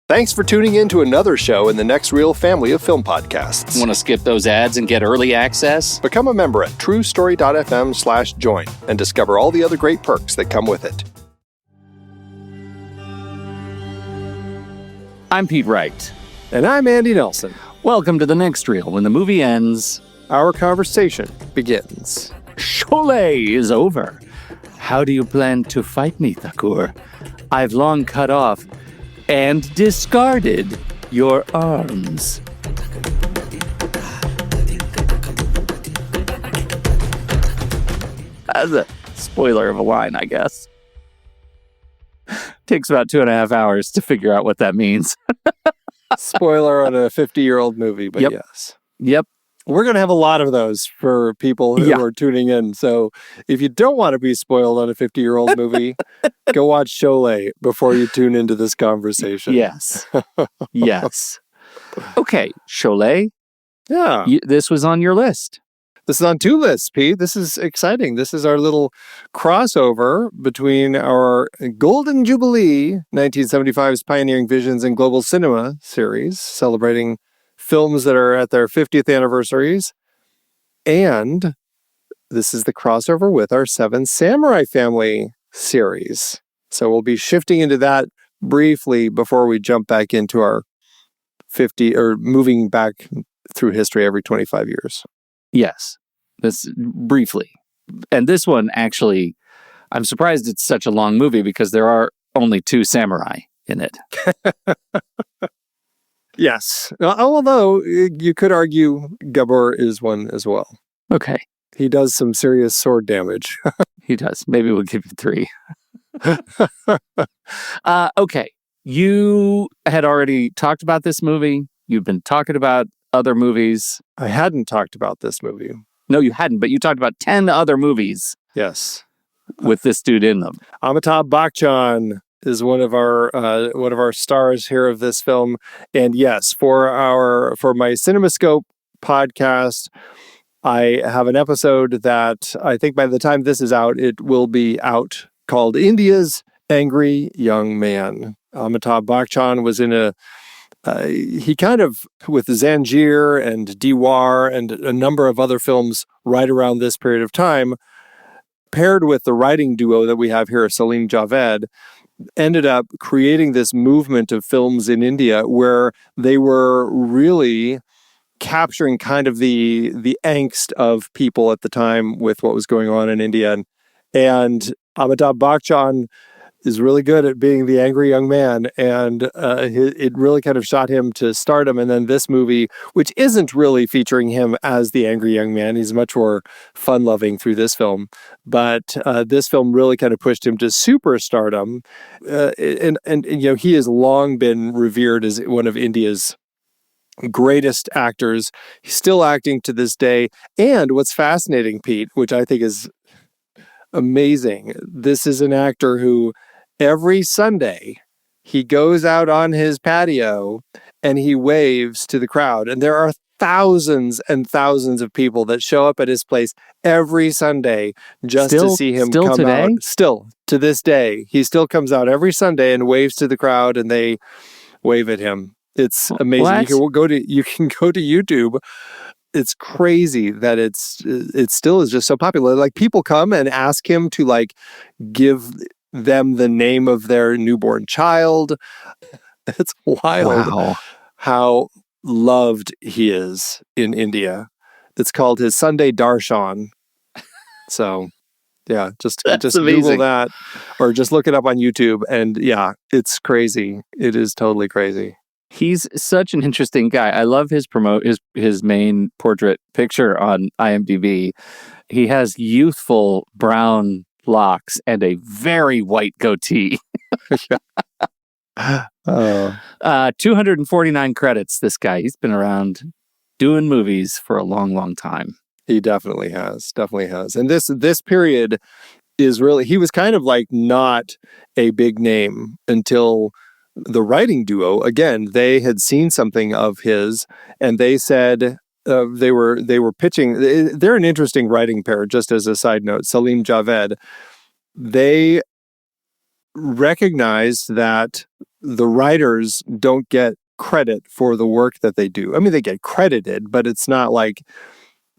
Thanks for tuning in to another show in the Next Reel family of film podcasts. Want to skip those ads and get early access? Become a member at truestory.fm/join and discover all the other great perks that come with it. I'm Pete Wright. And I'm Andy Nelson. Welcome to the Next Reel. When the movie ends, our conversation begins. Sholay is over. How do you plan to fight me, Thakur? I've long cut off and discarded your arms. That's a spoiler of a line, I guess. Takes about 2.5 hours to figure out what that means. Spoiler on a 50-year-old movie, but yes. Yep. We're going to have a lot of those for people who are tuning in. So if you don't want to be spoiled on a 50-year-old movie, go watch Sholay before you tune into this conversation. Yes. Yes. Okay, Sholay. Yeah. This was on your list. This is on 2 lists, Pete. This is exciting. This is our little crossover between our Golden Jubilee, 1975's Pioneering Visions in Global Cinema series, celebrating films that are at their 50th anniversaries. And this is the crossover with our 7 Samurai Family series. So we'll be shifting into that briefly before we jump back into our 50 or moving back through history every 25 years. Yes, this briefly. And this one, actually, I'm surprised it's such a long movie because there are only 2 samurai in it. Yes. Although you could argue Gabor is one as well. Okay. He does some serious sword damage. He does. Maybe we'll give you 3. Okay. You had already talked about this movie. You've been talking about other movies. I hadn't talked about this movie. No, you hadn't, but you talked about 10 other movies. Yes. With this dude in them. Amitabh Bachchan is one of our stars here of this film. And yes, for my CinemaScope podcast, I have an episode that I think by the time this is out, it will be out, called India's Angry Young Man. Amitabh Bachchan was in he kind of, with Zanjeer and Diwar and a number of other films right around this period of time, paired with the writing duo that we have here, Salim Javed, ended up creating this movement of films in India where they were really capturing kind of the angst of people at the time with what was going on in India. And Amitabh Bachchan is really good at being the angry young man, and it really kind of shot him to stardom. And then this movie, which isn't really featuring him as the angry young man, he's much more fun-loving through this film, but this film really kind of pushed him to superstardom. And you know, he has long been revered as one of India's greatest actors. He's still acting to this day. And what's fascinating, Pete, which I think is amazing, this is an actor who every Sunday he goes out on his patio and he waves to the crowd. And there are thousands and thousands of people that show up at his place every Sunday just to see him come today? out. Still, to this day, he still comes out every Sunday and waves to the crowd, and they wave at him. It's amazing. What? You can go to YouTube. It's crazy that it still is just so popular. Like, people come and ask him to like give them the name of their newborn child. It's wild how loved he is in India. It's called his Sunday Darshan. So yeah, just Google that or just look it up on YouTube, and yeah, it's crazy. It is totally crazy. He's such an interesting guy. I love his main portrait picture on IMDb. He has youthful brown locks and a very white goatee. 249 credits, this guy. He's been around doing movies for a long, long time. He definitely has. And this period is really, he was kind of like not a big name until the writing duo, again, they had seen something of his, and they said they were pitching. They're an interesting writing pair. Just as a side note, Salim Javed, they recognized that the writers don't get credit for the work that they do. I mean, they get credited, but it's not like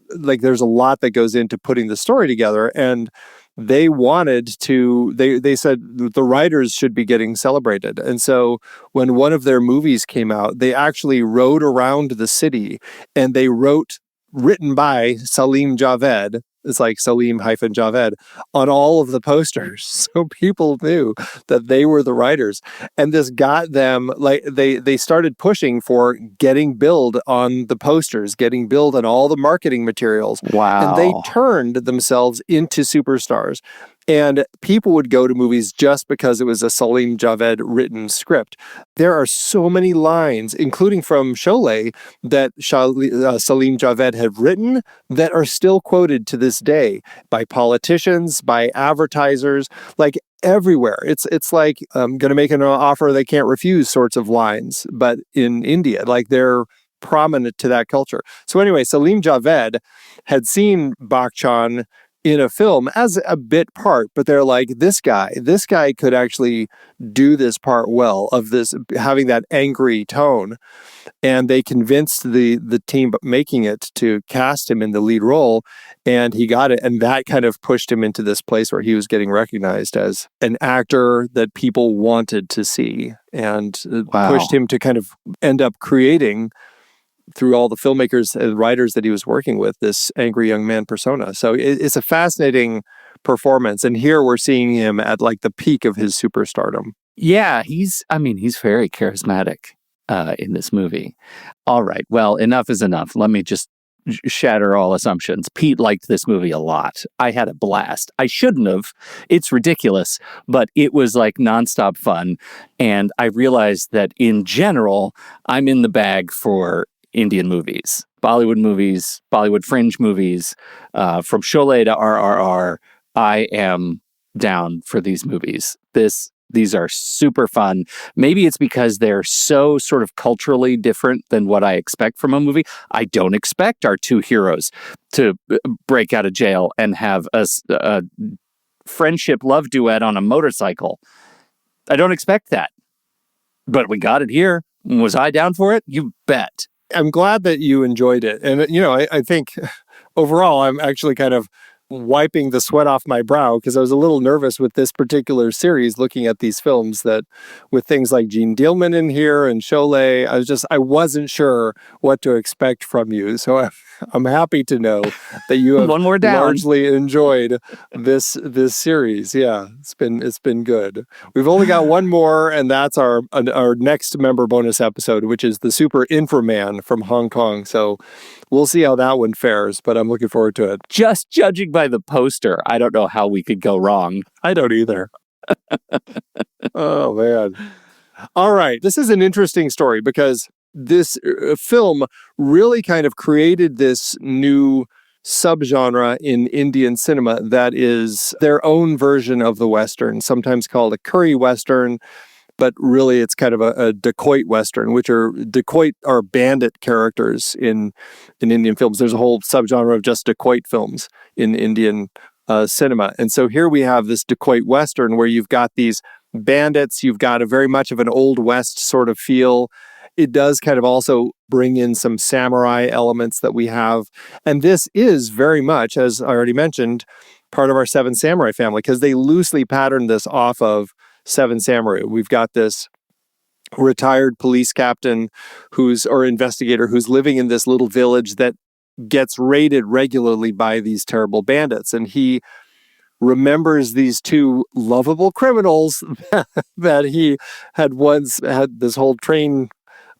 there's a lot that goes into putting the story together. And they said the writers should be getting celebrated. And so when one of their movies came out, they actually rode around the city and they written by Salim Javed. It's like Salim-Javed on all of the posters. So people knew that they were the writers. And this got them, like, they started pushing for getting billed on the posters, getting billed on all the marketing materials. Wow. And they turned themselves into superstars. And people would go to movies just because it was a Salim Javed written script. There are so many lines, including from Sholay, that Salim Javed had written that are still quoted to this day by politicians, by advertisers, like everywhere. It's like, I'm going to make an offer they can't refuse sorts of lines, but in India, like they're prominent to that culture. So anyway, Salim Javed had seen Bachchan in a film as a bit part, but they're like, this guy could actually do this part well, of this having that angry tone. And they convinced the team making it to cast him in the lead role, and he got it. And that kind of pushed him into this place where he was getting recognized as an actor that people wanted to see, and pushed him to kind of end up creating, through all the filmmakers and writers that he was working with, this angry young man persona. So it's a fascinating performance. And here we're seeing him at like the peak of his superstardom. Yeah, he's very charismatic in this movie. All right. Well, enough is enough. Let me just shatter all assumptions. Pete liked this movie a lot. I had a blast. I shouldn't have. It's ridiculous, but it was like nonstop fun. And I realized that in general, I'm in the bag for Indian movies, Bollywood fringe movies, from Sholay to RRR. I am down for these movies. These are super fun. Maybe it's because they're so sort of culturally different than what I expect from a movie. I don't expect our two heroes to break out of jail and have a friendship love duet on a motorcycle. I don't expect that. But we got it here. Was I down for it? You bet. I'm glad that you enjoyed it. And, I think overall, I'm actually kind of wiping the sweat off my brow, because I was a little nervous with this particular series, looking at these films, that with things like Gene Dealman in here and Sholay, I wasn't sure what to expect from you. So I'm happy to know that you have One more down. Largely enjoyed this series. Yeah, it's been good. We've only got one more, and that's our next member bonus episode, which is the Super Inframan from Hong Kong. So we'll see how that one fares, but I'm looking forward to it. Just judging by the poster, I don't know how we could go wrong. I don't either. Oh, man. All right. This is an interesting story, because this film really kind of created this new subgenre in Indian cinema that is their own version of the Western, sometimes called a curry Western, but really it's kind of a dacoit Western, which dacoit are bandit characters in Indian films. There's a whole subgenre of just dacoit films in Indian cinema. And so here we have this dacoit Western where you've got these bandits, you've got a very much of an Old West sort of feel. It does kind of also bring in some samurai elements that we have. And this is very much, as I already mentioned, part of our Seven Samurai family, because they loosely patterned this off of Seven Samurai. We've got this retired police captain or investigator who's living in this little village that gets raided regularly by these terrible bandits. And he remembers these two lovable criminals that he had once had this whole train.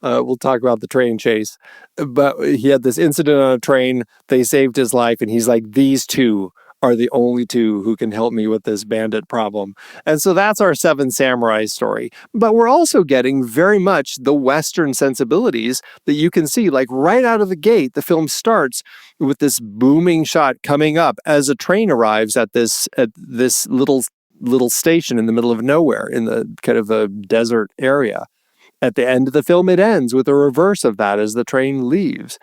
We'll talk about the train chase, but he had this incident on a train. They saved his life, and he's like, these two are the only two who can help me with this bandit problem. And so that's our Seven Samurai story. But we're also getting very much the Western sensibilities that you can see, like right out of the gate. The film starts with this booming shot coming up as a train arrives at this little station in the middle of nowhere, in the kind of a desert area. At the end of the film, it ends with a reverse of that as the train leaves.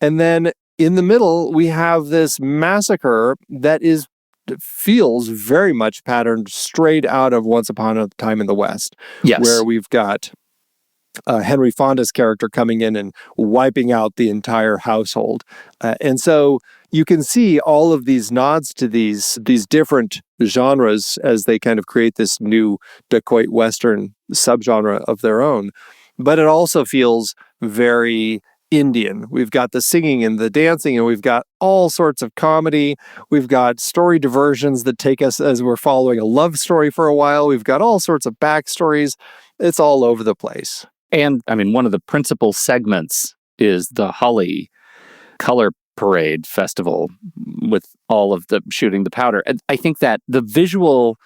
And then in the middle, we have this massacre that is feels very much patterned straight out of Once Upon a Time in the West, Yes. where we've got Henry Fonda's character coming in and wiping out the entire household. And so you can see all of these nods to these different genres as they kind of create this new dacoit Western subgenre of their own. But it also feels very Indian. We've got the singing and the dancing, and we've got all sorts of comedy. We've got story diversions that take us as we're following a love story for a while. We've got all sorts of backstories. It's all over the place. And I mean, one of the principal segments is the Holi Color Parade Festival with all of the shooting the powder. And I think that the visual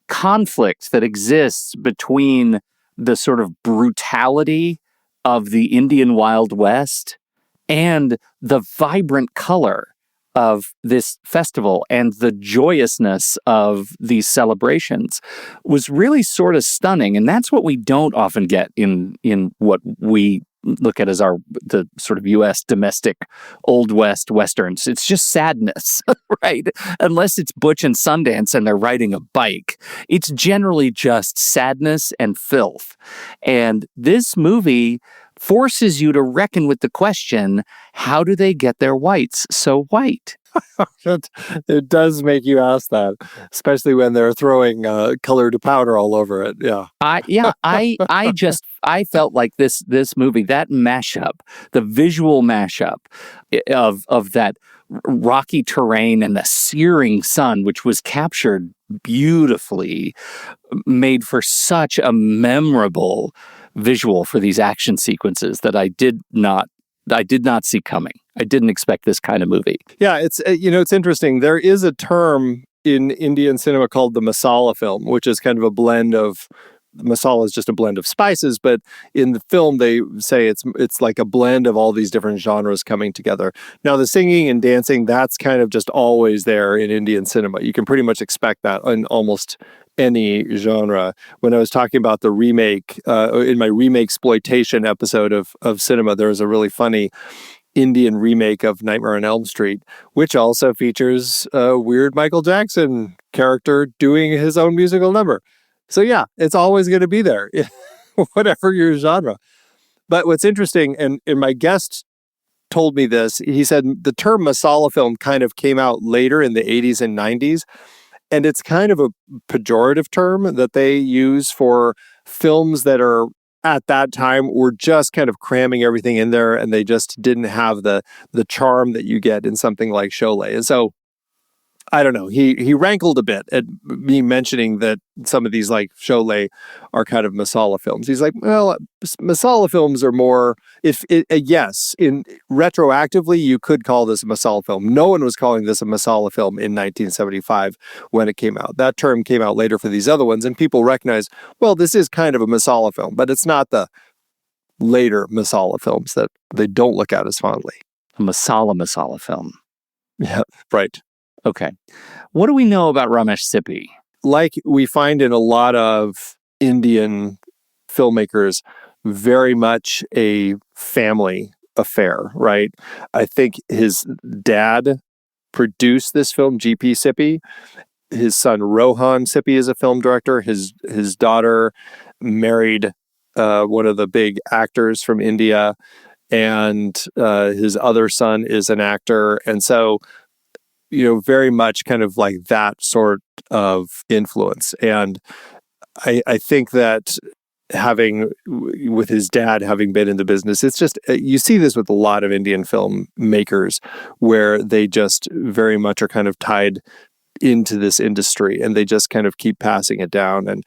conflict that exists between the sort of brutality of the Indian Wild West and the vibrant color of this festival and the joyousness of these celebrations was really sort of stunning. And that's what we don't often get in what we look at as the sort of U.S. domestic Old West Westerns. It's just sadness, right? Unless it's Butch and Sundance and they're riding a bike. It's generally just sadness and filth. And this movie forces you to reckon with the question, how do they get their whites so white? It does make you ask that, especially when they're throwing colored powder all over it. Yeah. I felt like this movie, that mashup, the visual mashup of that rocky terrain and the searing sun, which was captured beautifully, made for such a memorable visual for these action sequences that I did not see coming. I didn't expect this kind of movie. Yeah, it's it's interesting. There is a term in Indian cinema called the masala film, which is kind of a blend of masala is just a blend of spices, but in the film they say it's like a blend of all these different genres coming together. Now the singing and dancing, that's kind of just always there in Indian cinema. You can pretty much expect that in almost any genre. When I was talking about the remake, in my remake exploitation episode of cinema, there was a really funny Indian remake of Nightmare on Elm Street, which also features a weird Michael Jackson character doing his own musical number. So yeah, it's always going to be there, whatever your genre. But what's interesting, and my guest told me this, he said the term masala film kind of came out later in the 80s and 90s. And it's kind of a pejorative term that they use for films that are at that time were just kind of cramming everything in there, and they just didn't have the charm that you get in something like Sholay. And so I don't know. He rankled a bit at me mentioning that some of these like Sholay are kind of masala films. He's like, well, masala films are more. Yes, in retroactively you could call this a masala film. No one was calling this a masala film in 1975 when it came out. That term came out later for these other ones, and people recognize, well, this is kind of a masala film, but it's not the later masala films that they don't look at as fondly. A masala film. Yeah, right. Okay. What do we know about Ramesh Sippy? Like we find in a lot of Indian filmmakers, very much a family affair, right? I think his dad produced this film, G.P. Sippy. His son, Rohan Sippy, is a film director. His daughter married one of the big actors from India, and his other son is an actor. And so very much kind of like that sort of influence. And I think that with his dad having been in the business, it's just, you see this with a lot of Indian filmmakers where they just very much are kind of tied into this industry and they just kind of keep passing it down. And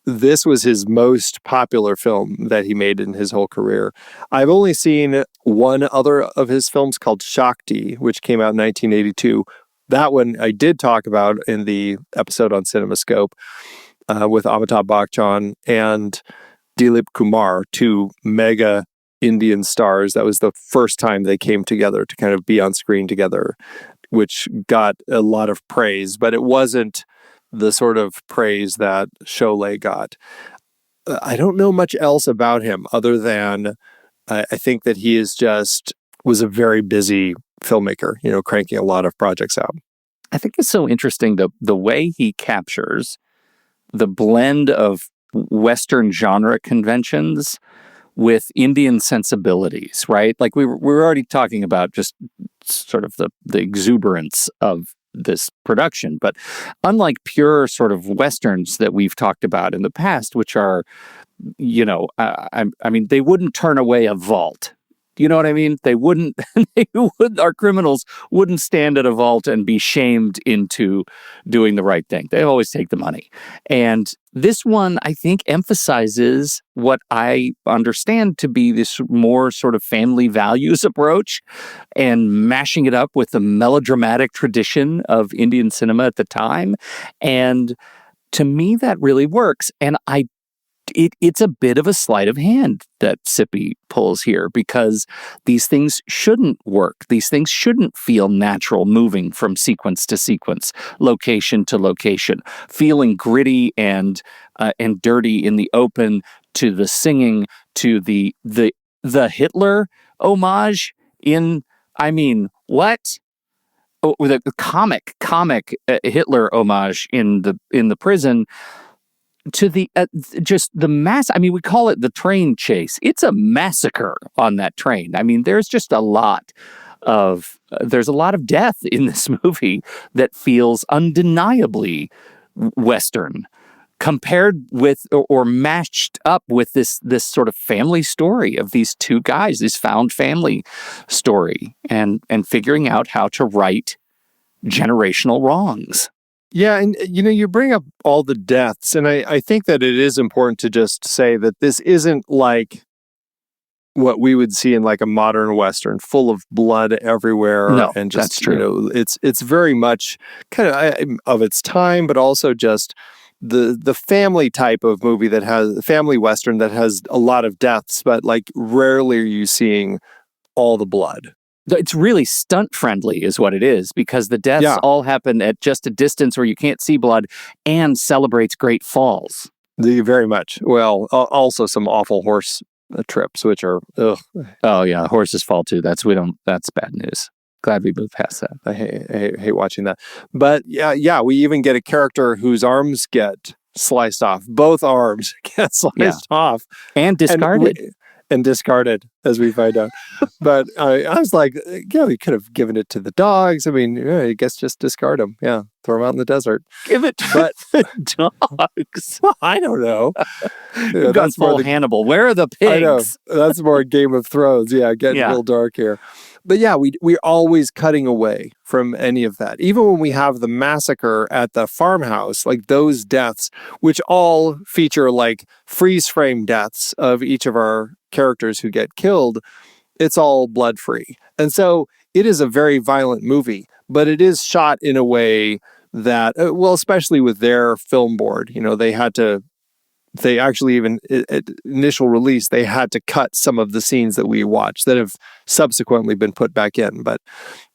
this was his most popular film that he made in his whole career. I've only seen one other of his films called Shakti, which came out in 1982. That one I did talk about in the episode on CinemaScope with Amitabh Bachchan and Dilip Kumar, two mega Indian stars. That was the first time they came together to kind of be on screen together, which got a lot of praise, but it wasn't the sort of praise that Sholay got. I don't know much else about him other than I think that he was a very busy filmmaker, cranking a lot of projects out. I think it's so interesting the way he captures the blend of Western genre conventions with Indian sensibilities, right? Like we were already talking about just sort of the exuberance of this production, but unlike pure sort of Westerns that we've talked about in the past, which are, I mean, they wouldn't turn away a vault. You know what I mean? They wouldn't. Our criminals wouldn't stand at a vault and be shamed into doing the right thing. They always take the money. And this one, I think, emphasizes what I understand to be this more sort of family values approach, and mashing it up with the melodramatic tradition of Indian cinema at the time. And to me, that really works. And it's a bit of a sleight of hand that Sippy pulls here, because these things shouldn't work. These things shouldn't feel natural, moving from sequence to sequence, location to location, feeling gritty and dirty in the open, to the singing, to the Hitler homage in, I mean, what? Oh, the comic Hitler homage in the prison, to the just the mass. I mean, we call it the train chase. It's a massacre on that train. I mean, there's a lot of death in this movie that feels undeniably Western, compared with or matched up with this sort of family story of these two guys, this found family story, and figuring out how to right generational wrongs. Yeah, and you bring up all the deaths, and I think that it is important to just say that this isn't like what we would see in like a modern Western, full of blood everywhere. No, and just, that's true. It's very much kind of its time, but also just the family type of movie that has family Western that has a lot of deaths, but like rarely are you seeing all the blood. It's really stunt friendly is what it is, because the deaths all happen at just a distance where you can't see blood, and celebrates great falls. Very much. Well, also some awful horse trips, which are, ugh. Oh yeah, horses fall too. That's bad news. Glad we moved past that. I hate watching that. But yeah, we even get a character whose arms get sliced off. Both arms get sliced off. And discarded. And discarded, as we find out. But I was like, yeah, we could have given it to the dogs. I mean, I guess just discard them. Yeah, throw them out in the desert. Give it to the dogs. Well, I don't know. That's full Hannibal. Where are the pigs? I know. That's more Game of Thrones. Yeah, getting real dark here. But yeah, we're always cutting away from any of that. Even when we have the massacre at the farmhouse, like those deaths, which all feature like freeze frame deaths of each of our characters who get killed, it's all blood free. And so it is a very violent movie, but it is shot in a way that, well, especially with their film board, they actually, even at initial release, they had to cut some of the scenes that we watched that have subsequently been put back in. But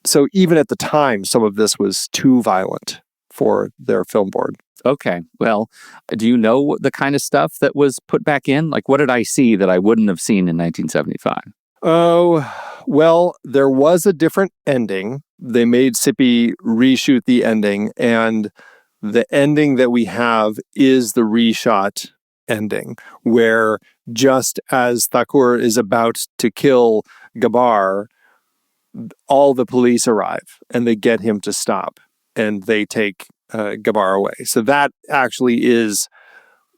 so even at the time, some of this was too violent for their film board. Okay. Well, do you know the kind of stuff that was put back in? Like, what did I see that I wouldn't have seen in 1975? Oh, well, there was a different ending. They made Sippy reshoot the ending, and the ending that we have is the reshot ending, where just as Thakur is about to kill Gabar, all the police arrive and they get him to stop, and they take Gabar away. So that actually is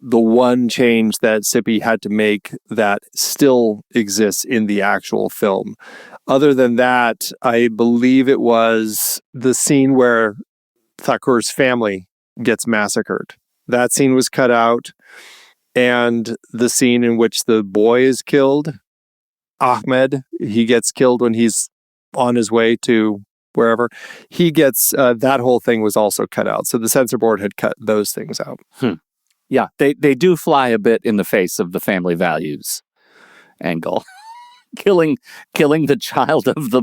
the one change that Sippy had to make that still exists in the actual film. Other than that, I believe it was the scene where Thakur's family gets massacred. That scene was cut out. And the scene in which the boy is killed, Ahmed, he gets killed when he's on his way to wherever. He gets, that whole thing was also cut out. So the censor board had cut those things out. Yeah, they do fly a bit in the face of the family values angle. killing the child of the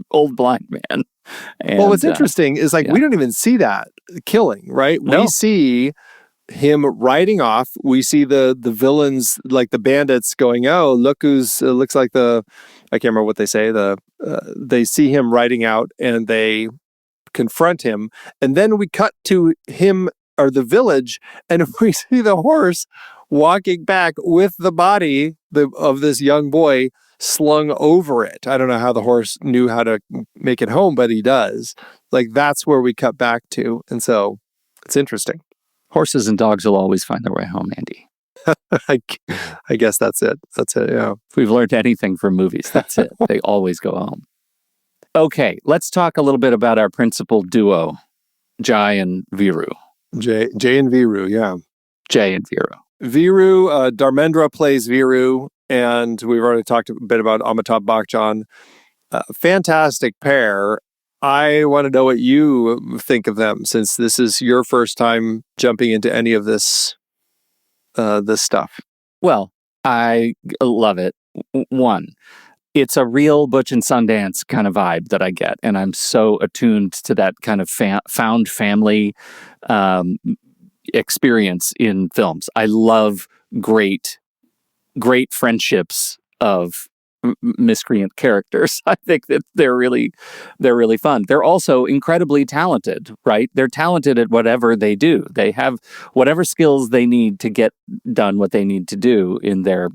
old blind man. And, well, what's interesting is we don't even see that killing, right? No. We see him riding off. We see the villains, like the bandits, going, oh, look who's looks like I can't remember what they say. They see him riding out, and they confront him. And then we cut to him or the village, and we see the horse walking back with the body of this young boy slung over it. I don't know how the horse knew how to make it home, but he does. Like, that's where we cut back to. And so it's interesting. Horses and dogs will always find their way home, Andy. I guess that's it. That's it, yeah. If we've learned anything from movies, that's it. They always go home. Okay, let's talk a little bit about our principal duo, Jai and Viru. Jay and Viru, yeah. Jay and Viru. Viru, Dharmendra plays Viru, and we've already talked a bit about Amitabh Bachchan. Fantastic pair. I want to know what you think of them, since this is your first time jumping into any of this stuff. Well, I love it. One, it's a real Butch and Sundance kind of vibe that I get, and I'm so attuned to that kind of found family experience in films. I love great friendships of miscreant characters. I think that they're really fun. They're also incredibly talented, right? They're talented at whatever they do. They have whatever skills they need to get done what they need to do in their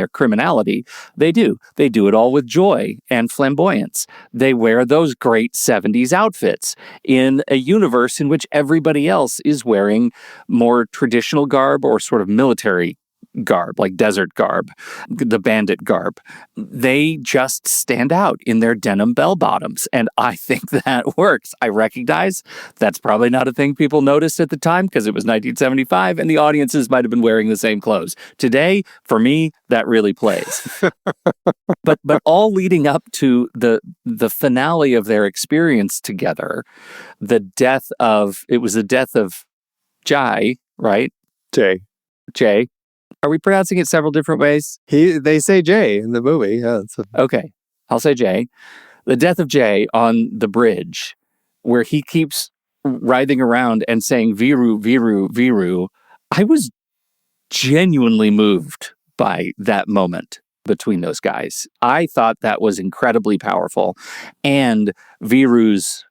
criminality. They do it all with joy and flamboyance. They wear those great 70s outfits in a universe in which everybody else is wearing more traditional garb or sort of military garb, like desert garb, the bandit garb. They just stand out in their denim bell bottoms, and I think that works. I recognize that's probably not a thing people noticed at the time because it was 1975 and the audiences might have been wearing the same clothes. Today, for me, that really plays. but all leading up to the finale of their experience together, the death of Jai, right? Jay. Are we pronouncing it several different ways? They say Jay in the movie. Yeah. Okay. I'll say Jay. The death of Jay on the bridge, where he keeps writhing around and saying Viru, Viru, Viru. I was genuinely moved by that moment between those guys. I thought that was incredibly powerful. And Viru's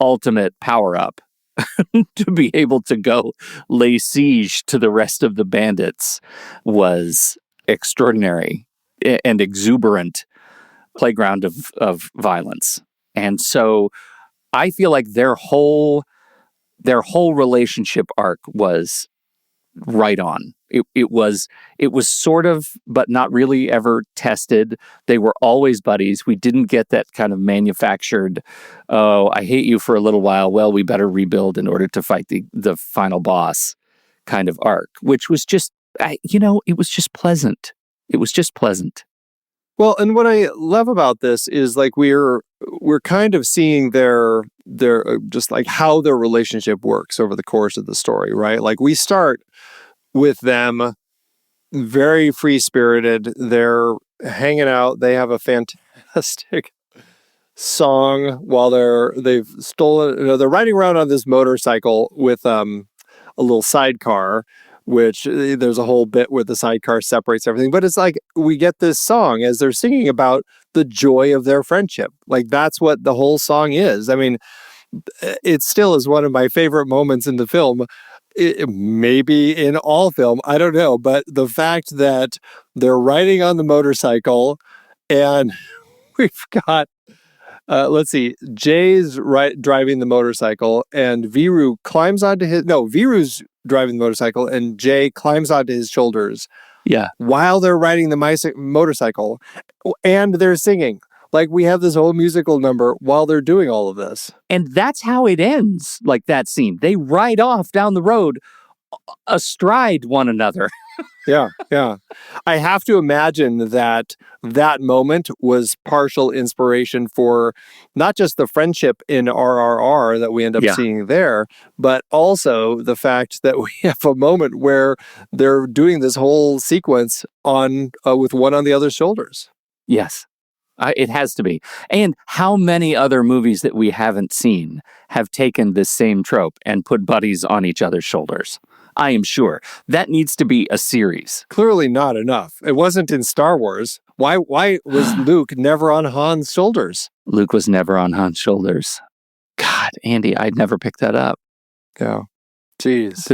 ultimate power-up to be able to go lay siege to the rest of the bandits was extraordinary and exuberant playground of violence. And so I feel like their whole relationship arc was right on. It was sort of, but not really ever tested. They were always buddies. We didn't get that kind of manufactured, oh, I hate you for a little while, well, we better rebuild in order to fight the final boss kind of arc, which was just, it was just pleasant. It was just pleasant. Well, and what I love about this is like we're kind of seeing their just like how their relationship works over the course of the story, right? Like we start with them very free-spirited. They're hanging out. They have a fantastic song while they've stolen. They're riding around on this motorcycle with a little sidecar, which there's a whole bit where the sidecar separates everything. But it's like we get this song as they're singing about the joy of their friendship. Like that's what the whole song is. I mean, it still is one of my favorite moments in the film. Maybe in all film, I don't know. But the fact that they're riding on the motorcycle and we've got, let's see, Jay's driving the motorcycle and Viru's driving the motorcycle and Jay climbs onto his shoulders. Yeah. While they're riding the motorcycle and they're singing. Like we have this whole musical number while they're doing all of this. And that's how it ends, like that scene. They ride off down the road astride one another. Yeah. I have to imagine that moment was partial inspiration for not just the friendship in RRR that we end up seeing there, but also the fact that we have a moment where they're doing this whole sequence on with one on the other's shoulders. Yes. It has to be. And how many other movies that we haven't seen have taken this same trope and put buddies on each other's shoulders? I am sure. That needs to be a series. Clearly not enough. It wasn't in Star Wars. Why was Luke never on Han's shoulders? Luke was never on Han's shoulders. God, Andy, I'd never picked that up. Yeah. Jeez.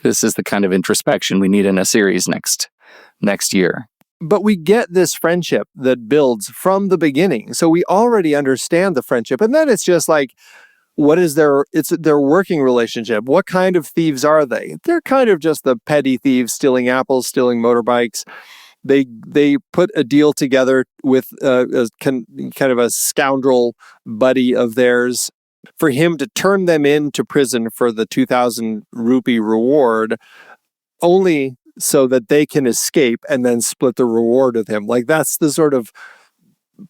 This is the kind of introspection we need in a series next year. But we get this friendship that builds from the beginning. So we already understand the friendship. And then it's just like, it's their working relationship. What kind of thieves are they? They're kind of just the petty thieves stealing apples, stealing motorbikes. They put a deal together with kind of a scoundrel buddy of theirs for him to turn them into prison for the 2,000 rupee reward, only so that they can escape and then split the reward with him. Like, that's the sort of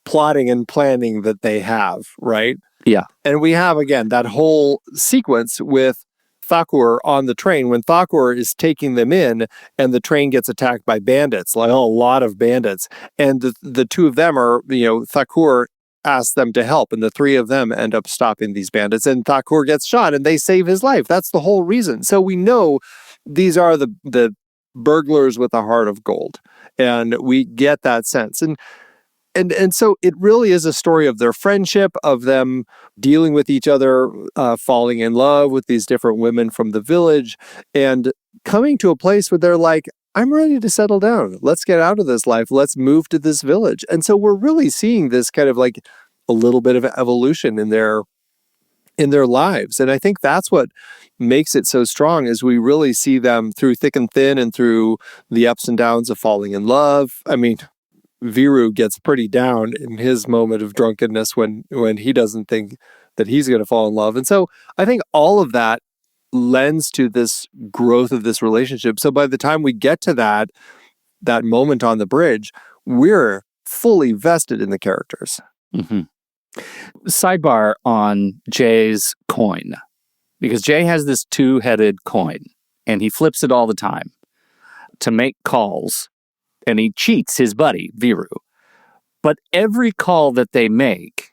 plotting and planning that they have, right? Yeah. And we have, again, that whole sequence with Thakur on the train when Thakur is taking them in and the train gets attacked by bandits, like a lot of bandits. And the two of them are, Thakur asks them to help, and the three of them end up stopping these bandits, and Thakur gets shot and they save his life. That's the whole reason. So we know these are the burglars with a heart of gold, and we get that sense. And so it really is a story of their friendship, of them dealing with each other, falling in love with these different women from the village, and coming to a place where they're like, I'm ready to settle down. Let's get out of this life. Let's move to this village. And so we're really seeing this kind of like a little bit of evolution in their lives. And I think that's what makes it so strong, is we really see them through thick and thin and through the ups and downs of falling in love. I mean, Viru gets pretty down in his moment of drunkenness when he doesn't think that he's going to fall in love. And so I think all of that lends to this growth of this relationship. So by the time we get to that moment on the bridge, we're fully vested in the characters. Mm-hmm. Sidebar on Jay's coin, because Jay has this two-headed coin and he flips it all the time to make calls. And he cheats his buddy, Viru. But every call that they make,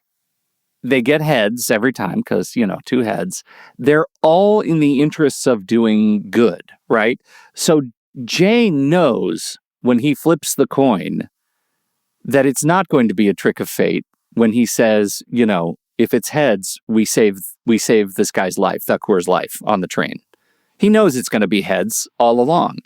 they get heads every time because, two heads. They're all in the interests of doing good, right? So Jay knows when he flips the coin that it's not going to be a trick of fate when he says, if it's heads, we save this guy's life, Thakur's life on the train. He knows it's going to be heads all along.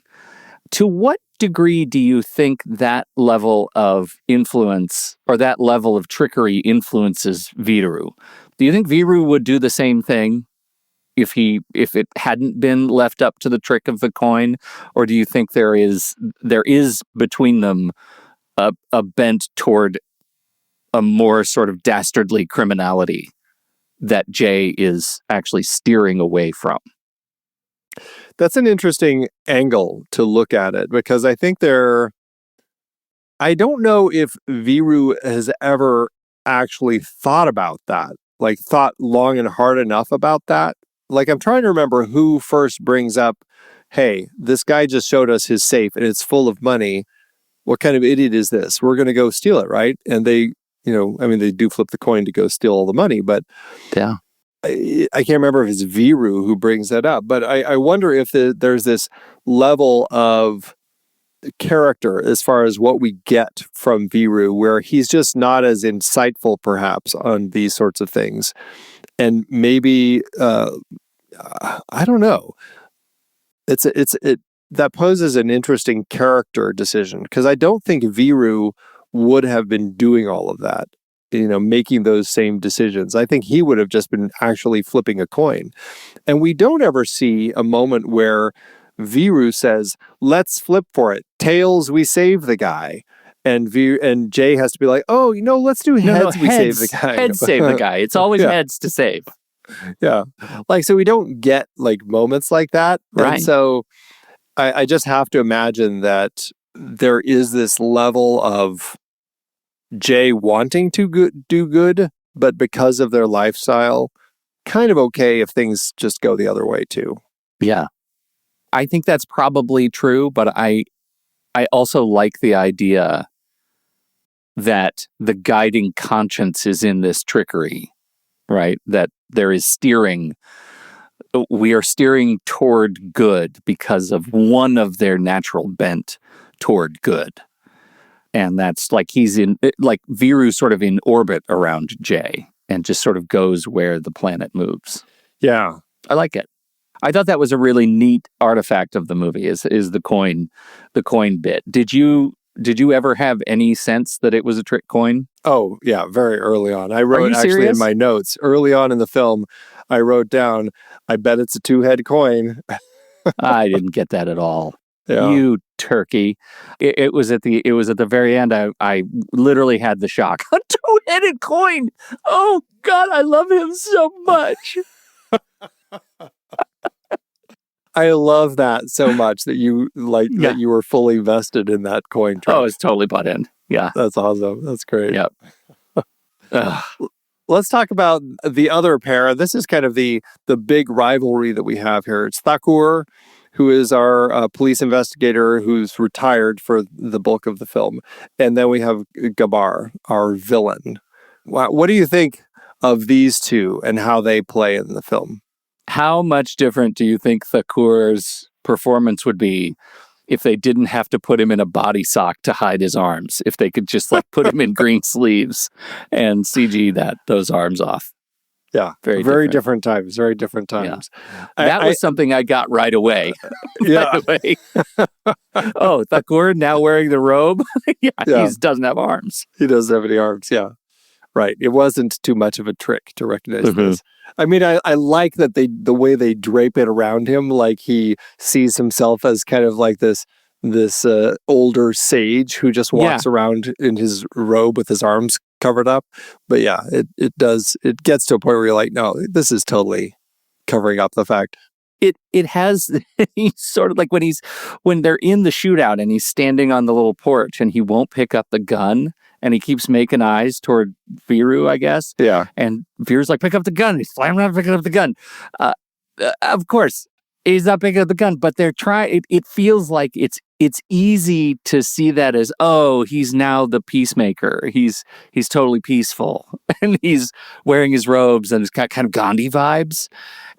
To what degree do you think that level of influence or that level of trickery influences Viru? Do you think Viru would do the same thing if it hadn't been left up to the trick of the coin? Or do you think there is between them a bent toward a more sort of dastardly criminality that Jay is actually steering away from? That's an interesting angle to look at it, because I think I don't know if Viru has ever actually thought about that, like thought long and hard enough about that. Like, I'm trying to remember who first brings up, hey, this guy just showed us his safe and it's full of money. What kind of idiot is this? We're going to go steal it, right? And they, they do flip the coin to go steal all the money, but yeah. I can't remember if it's Viru who brings that up, but I wonder if there's this level of character as far as what we get from Viru, where he's just not as insightful perhaps on these sorts of things. And maybe, I don't know. That poses an interesting character decision, because I don't think Viru would have been doing all of that, making those same decisions. I think he would have just been actually flipping a coin. And we don't ever see a moment where Viru says, let's flip for it. Tails, we save the guy. And Jay has to be like, oh, let's do heads, we save the guy. Heads save the guy. It's always heads to save. Yeah. Like, so we don't get like moments like that. Right. And so I just have to imagine that there is this level of Jay wanting to do good, but because of their lifestyle, kind of okay if things just go the other way too. Yeah. I think that's probably true, but I also like the idea that the guiding conscience is in this trickery, right? That there is we are steering toward good because of one of their natural bent toward good. And that's like Viru's sort of in orbit around Jay. and just sort of goes where the planet moves. Yeah. I like it. I thought that was a really neat artifact of the movie is the coin bit. Did you ever have any sense that it was a trick coin? Oh, yeah, very early on. I Are wrote you actually in serious? my notes early on in the film, I wrote down, I bet it's a two-head coin. I didn't get that at all. Yeah. You turkey. It was at the very end. I literally had the shock. A two-headed coin. Oh God, I love him so much. I love that so much that you that you were fully vested in that coin trick. Oh, it's totally butt in. Yeah. That's awesome. That's great. Yep. Let's talk about the other pair. This is kind of the big rivalry that we have here. It's Thakur, who is our police investigator who's retired for the bulk of the film. And then we have Gabbar, our villain. What do you think of these two and how they play in the film? How much different do you think Thakur's performance would be if they didn't have to put him in a body sock to hide his arms? If they could just put him in green sleeves and CG those arms off? Yeah, very different times. Very different times. Yeah. That was something I got right away. Yeah. Oh, Thakur now wearing the robe? He doesn't have arms. He doesn't have any arms. Yeah. Right. It wasn't too much of a trick to recognize this. I mean, I like that the way they drape it around him, like he sees himself as kind of like this older sage who just walks around in his robe with his arms covered up. But yeah, it gets to a point where you're like, no, this is totally covering up the fact. It has, he's sort of like when they're in the shootout and he's standing on the little porch and he won't pick up the gun and he keeps making eyes toward Viru, I guess. Yeah. And Viru's like, pick up the gun. He's slamming around picking up the gun. Of course, he's not picking up the gun, but they're trying, it feels like it's easy to see that as, oh, he's now the peacemaker. He's totally peaceful and he's wearing his robes and it's got kind of Gandhi vibes.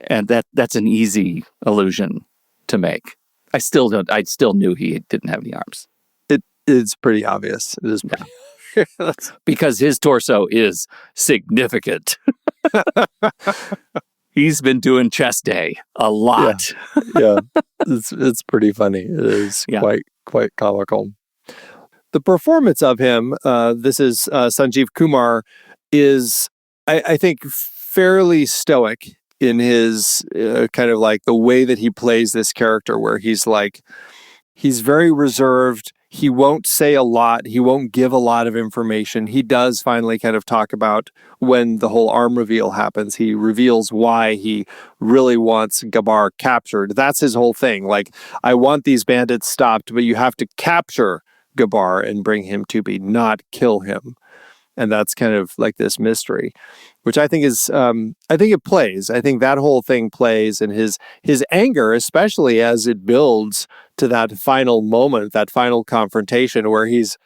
And that's an easy illusion to make. I still knew he didn't have any arms. It's pretty obvious. It is pretty because his torso is significant. He's been doing chest day a lot. Yeah. It's pretty funny. It is quite comical. The performance of him, this is Sanjeev Kumar, is I think fairly stoic in his kind of like the way that he plays this character, where he's very reserved. He won't say a lot. He won't give a lot of information. He does finally kind of talk about when the whole arm reveal happens. He reveals why he really wants Gabbar captured. That's his whole thing. Like, I want these bandits stopped, but you have to capture Gabbar and bring him to me, not kill him. And that's kind of like this mystery, which I think is, I think it plays. I think that whole thing plays, and his anger, especially as it builds to that final moment, that final confrontation where he's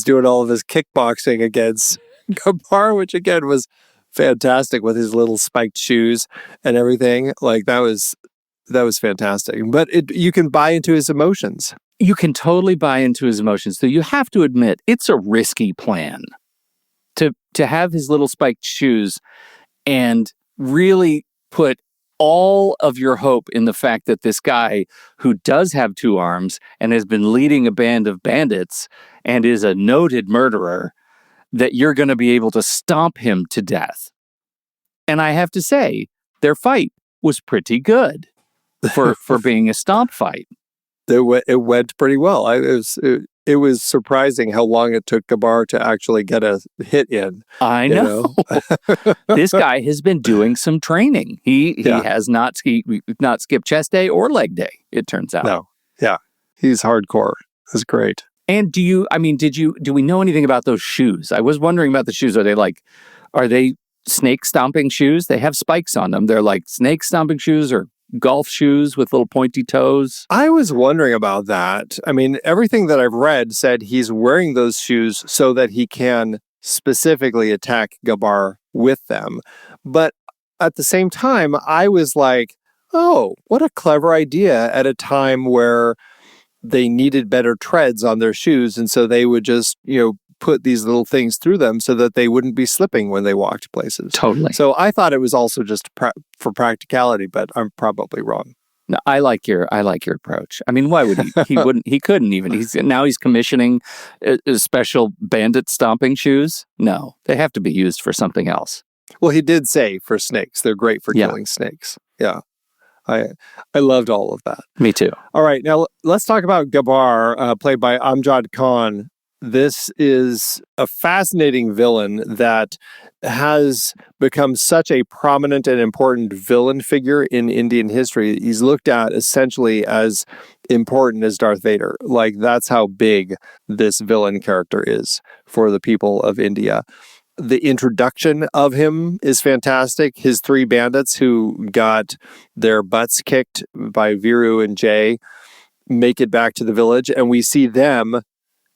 doing all of his kickboxing against Gabbar, which again was fantastic with his little spiked shoes and everything. Like that was fantastic. But you can buy into his emotions. You can totally buy into his emotions. So you have to admit it's a risky plan. To have his little spiked shoes and really put all of your hope in the fact that this guy who does have two arms and has been leading a band of bandits and is a noted murderer, that you're going to be able to stomp him to death. And I have to say, their fight was pretty good for being a stomp fight. It went pretty well. It was surprising how long it took Gabbar to actually get a hit in. I know. This guy has been doing some training. He has not skipped chest day or leg day, it turns out. No. Yeah. He's hardcore. That's great. And do we know anything about those shoes? I was wondering about the shoes. Are they snake stomping shoes? They have spikes on them. They're like snake stomping shoes or golf shoes with little pointy toes. I was wondering about that. I mean, everything that I've read said he's wearing those shoes so that he can specifically attack Gabbar with them. But at the same time, I was like, oh, what a clever idea at a time where they needed better treads on their shoes. And so they would just, put these little things through them so that they wouldn't be slipping when they walked places. Totally. So I thought it was also just for practicality, but I'm probably wrong. No, I like your approach. I mean, why would he? He couldn't even. He's commissioning special bandit stomping shoes. No, they have to be used for something else. Well, he did say for snakes. They're great for killing snakes. Yeah. I loved all of that. Me too. All right, now let's talk about Gabbar, played by Amjad Khan. This is a fascinating villain that has become such a prominent and important villain figure in Indian history. He's looked at essentially as important as Darth Vader. Like, that's how big this villain character is for the people of India. The introduction of him is fantastic. His three bandits who got their butts kicked by Viru and Jay make it back to the village, and we see them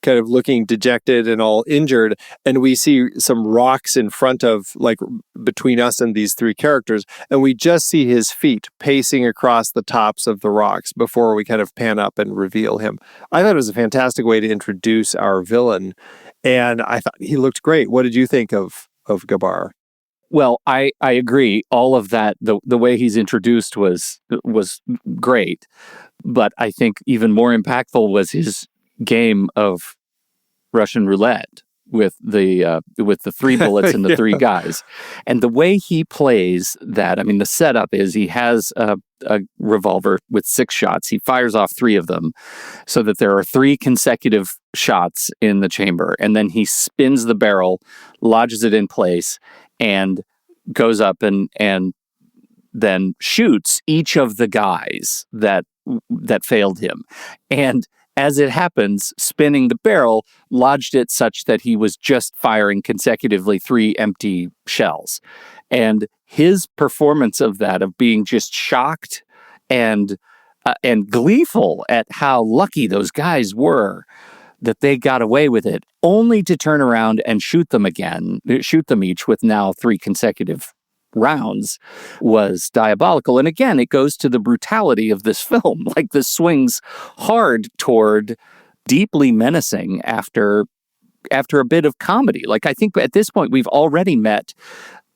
kind of looking dejected and all injured, and we see some rocks in front of, like, between us and these three characters, and we just see his feet pacing across the tops of the rocks before we kind of pan up and reveal him. I thought it was a fantastic way to introduce our villain, and I thought he looked great. What did you think of Gabbar? Well, I agree. All of that, the way he's introduced was great, but I think even more impactful was his game of Russian roulette with the three bullets and the three guys, and the way he plays that. I mean, the setup is he has a revolver with 6 shots. He fires off 3 of them, so that there are 3 consecutive shots in the chamber, and then he spins the barrel, lodges it in place, and goes up and then shoots each of the guys that failed him, and as it happens, spinning the barrel lodged it such that he was just firing consecutively 3 empty shells. And his performance of that, of being just shocked and gleeful at how lucky those guys were that they got away with it, only to turn around and shoot them each with now 3 consecutive rounds, was diabolical. And again, it goes to the brutality of this film. Like, this swings hard toward deeply menacing after a bit of comedy. Like, I think at this point we've already met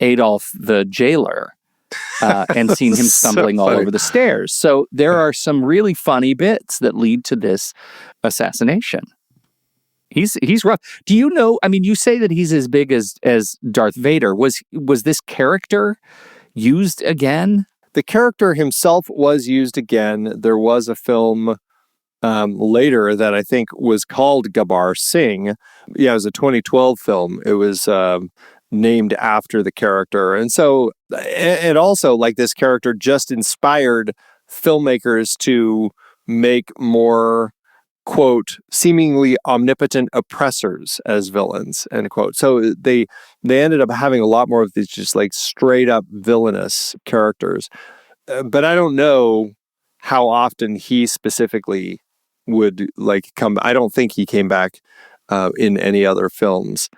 Adolf the jailer and seen him stumbling all over the stairs. So there are some really funny bits that lead to this assassination. He's rough. Do you know? I mean, you say that he's as big as Darth Vader. Was this character used again? The character himself was used again. There was a film later that I think was called Gabbar Singh. Yeah, it was a 2012 film. It was named after the character, and so it also, like, this character just inspired filmmakers to make more, quote, seemingly omnipotent oppressors as villains, end quote. So they ended up having a lot more of these just, like, straight up villainous characters. But I don't know how often he specifically would, like, come. I don't think he came back in any other films.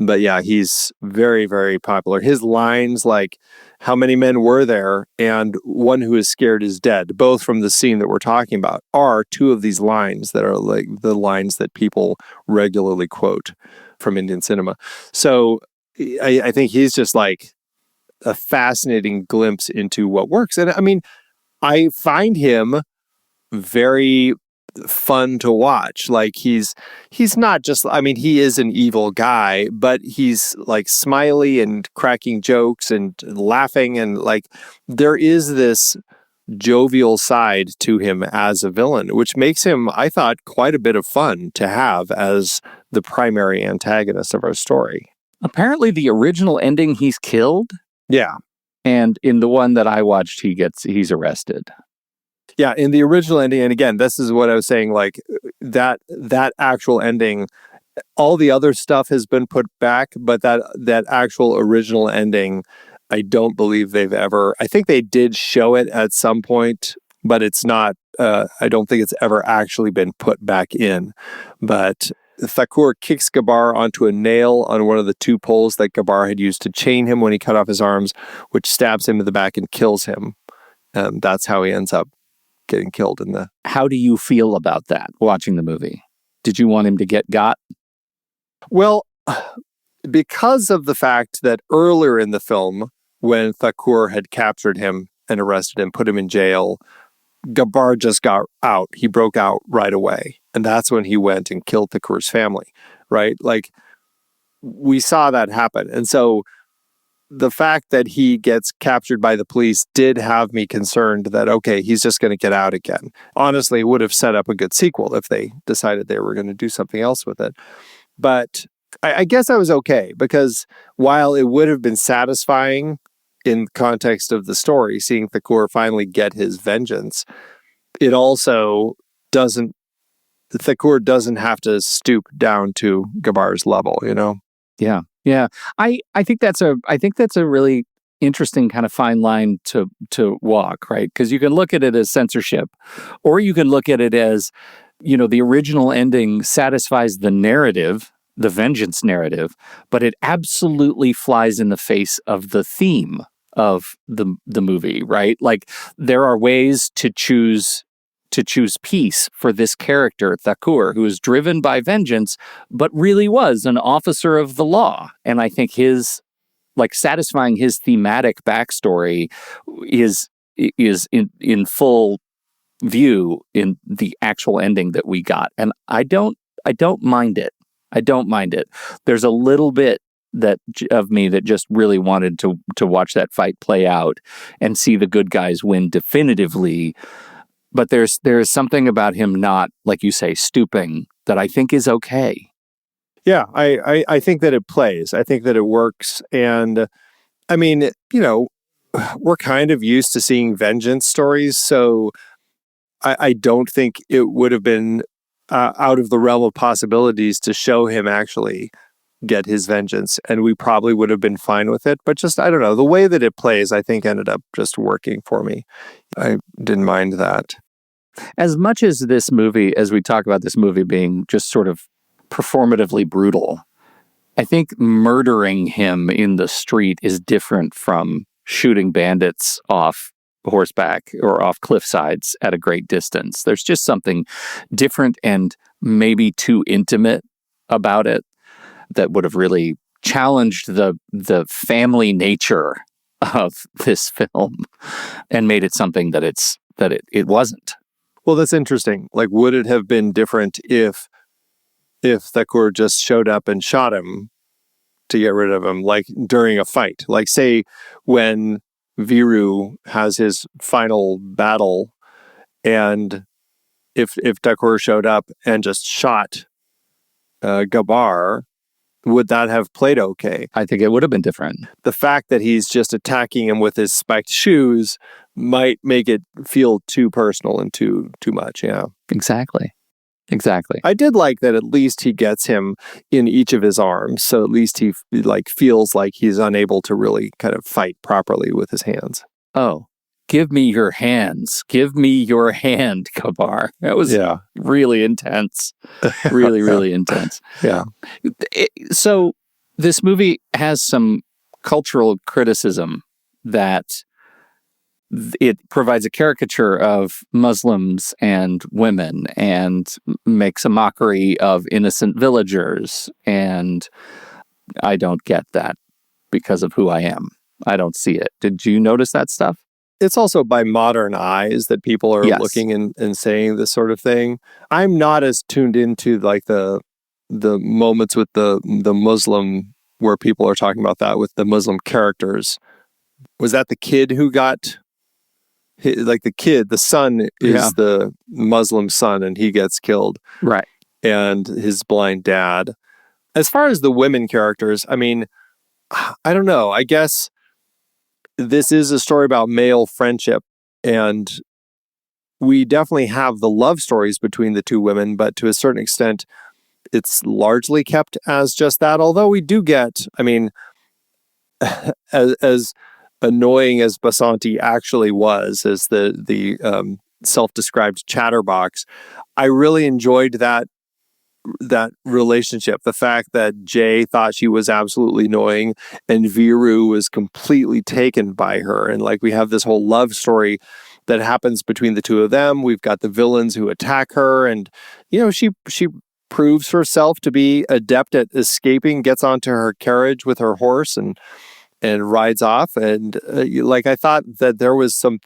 But yeah, he's very, very popular. His lines, like, "How many men were there?" and "One who is scared is dead," both from the scene that we're talking about, are 2 of these lines that are, like, the lines that people regularly quote from Indian cinema. So I think he's just, like, a fascinating glimpse into what works. And I mean, I find him very fun to watch. Like, he's not just, I mean, he is an evil guy, but he's, like, smiley and cracking jokes and laughing, and, like, there is this jovial side to him as a villain, which makes him, I thought, quite a bit of fun to have as the primary antagonist of our story. Apparently the original ending, he's killed. Yeah. And in the one that I watched, he's arrested. Yeah, in the original ending, and again, this is what I was saying, like, that actual ending, all the other stuff has been put back, but that actual original ending, I don't believe they've ever, I think they did show it at some point, but it's not, I don't think it's ever actually been put back in. But Thakur kicks Gabbar onto a nail on one of the 2 poles that Gabbar had used to chain him when he cut off his arms, which stabs him in the back and kills him. And that's how he ends up getting killed in the... How do you feel about that, watching the movie? Did you want him to get got? Well, because of the fact that earlier in the film, when Thakur had captured him and arrested him, put him in jail, Gabbar just got out. He broke out right away. And that's when he went and killed Thakur's family, right? Like, we saw that happen. And so the fact that he gets captured by the police did have me concerned that, okay, he's just going to get out again. Honestly, it would have set up a good sequel if they decided they were going to do something else with it. But I guess I was okay, because while it would have been satisfying in context of the story, seeing Thakur finally get his vengeance, it also doesn't, Thakur doesn't have to stoop down to Gabbar's level, you know? Yeah. Yeah. I think that's a really interesting kind of fine line to walk, right? Because you can look at it as censorship, or you can look at it as, the original ending satisfies the narrative, the vengeance narrative, but it absolutely flies in the face of the theme of the movie, right? Like, there are ways to choose peace for this character, Thakur, who is driven by vengeance, but really was an officer of the law. And I think satisfying his thematic backstory is in full view in the actual ending that we got. And I don't mind it. I don't mind it. There's a little bit of me that just really wanted to watch that fight play out and see the good guys win definitively. But there's something about him not, like you say, stooping, that I think is okay. Yeah, I think that it plays. I think that it works. And I mean, we're kind of used to seeing vengeance stories. So I don't think it would have been out of the realm of possibilities to show him actually get his vengeance. And we probably would have been fine with it. But just, I don't know, the way that it plays, I think ended up just working for me. I didn't mind that. As much as this movie, as we talk about this movie being just sort of performatively brutal, I think murdering him in the street is different from shooting bandits off horseback or off cliff sides at a great distance. There's just something different and maybe too intimate about it that would have really challenged the family nature of this film and made it something that it wasn't. Well, that's interesting. Like, would it have been different if Thakur just showed up and shot him to get rid of him, like during a fight? Like, say when Viru has his final battle, and if Thakur showed up and just shot Gabbar, would that have played okay? I think it would have been different. The fact that he's just attacking him with his spiked shoes might make it feel too personal and too much. Yeah, exactly. I did like that at least he gets him in each of his arms, so at least he feels like he's unable to really kind of fight properly with his hands. Oh, give me your hands. Give me your hand, Gabbar. That was really intense. Really, really intense. Yeah. So this movie has some cultural criticism that it provides a caricature of Muslims and women and makes a mockery of innocent villagers. And I don't get that because of who I am. I don't see it. Did you notice that stuff? It's also by modern eyes that people are looking and saying this sort of thing. I'm not as tuned into like the moments with the Muslim where people are talking about that with the Muslim characters. Was that the kid who got... Like the son is the Muslim son and he gets killed. Right. And his blind dad. As far as the women characters, I mean, I don't know. I guess this is a story about male friendship, and we definitely have the love stories between the two women, but to a certain extent, it's largely kept as just that. Although we do get, I mean, as annoying as Basanti actually was as the self-described chatterbox, I really enjoyed that relationship. The fact that Jay thought she was absolutely annoying and Viru was completely taken by her, and like we have this whole love story that happens between the two of them. We've got the villains who attack her, and she proves herself to be adept at escaping, gets onto her carriage with her horse and rides off. And like, I thought that there were some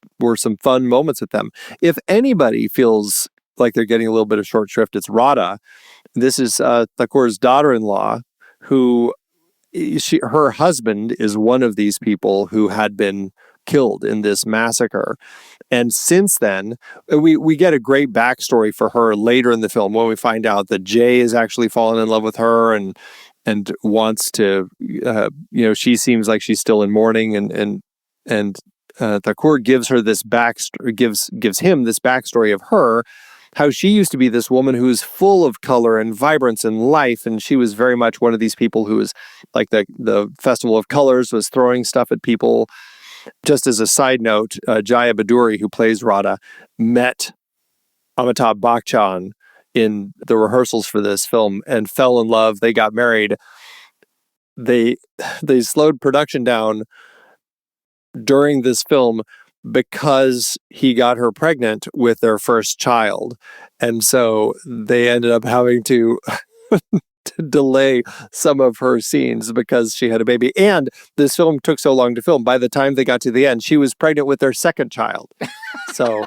fun moments with them. If anybody feels like they're getting a little bit of short shrift, it's Radha. This is Thakur's daughter-in-law, who her husband is one of these people who had been killed in this massacre. And since then, we get a great backstory for her later in the film when we find out that Jay is actually fallen in love with her and wants to, she seems like she's still in mourning, and Thakur gives her this backstory, gives him this backstory of her, how she used to be this woman who is full of color and vibrance and life, and she was very much one of these people who was like the Festival of Colors, was throwing stuff at people. Just as a side note, Jaya Baduri, who plays Radha, met Amitabh Bachchan in the rehearsals for this film and fell in love. They got married. They slowed production down during this film because he got her pregnant with their first child. And so they ended up having to delay some of her scenes because she had a baby. And this film took so long to film. By the time they got to the end, she was pregnant with their second child. So,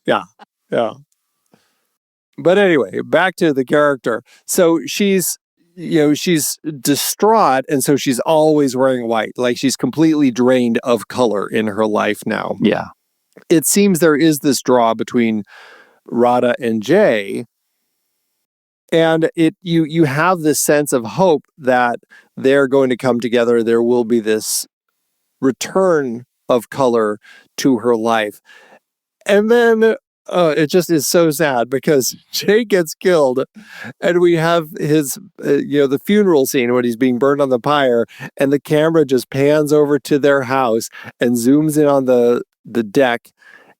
yeah. But anyway, back to the character. So she's distraught, and so she's always wearing white. Like, she's completely drained of color in her life now. Yeah. It seems there is this draw between Radha and Jay, and you have this sense of hope that they're going to come together. There will be this return of color to her life. And then it just is so sad because Jay gets killed, and we have his, the funeral scene when he's being burned on the pyre, and the camera just pans over to their house and zooms in on the deck,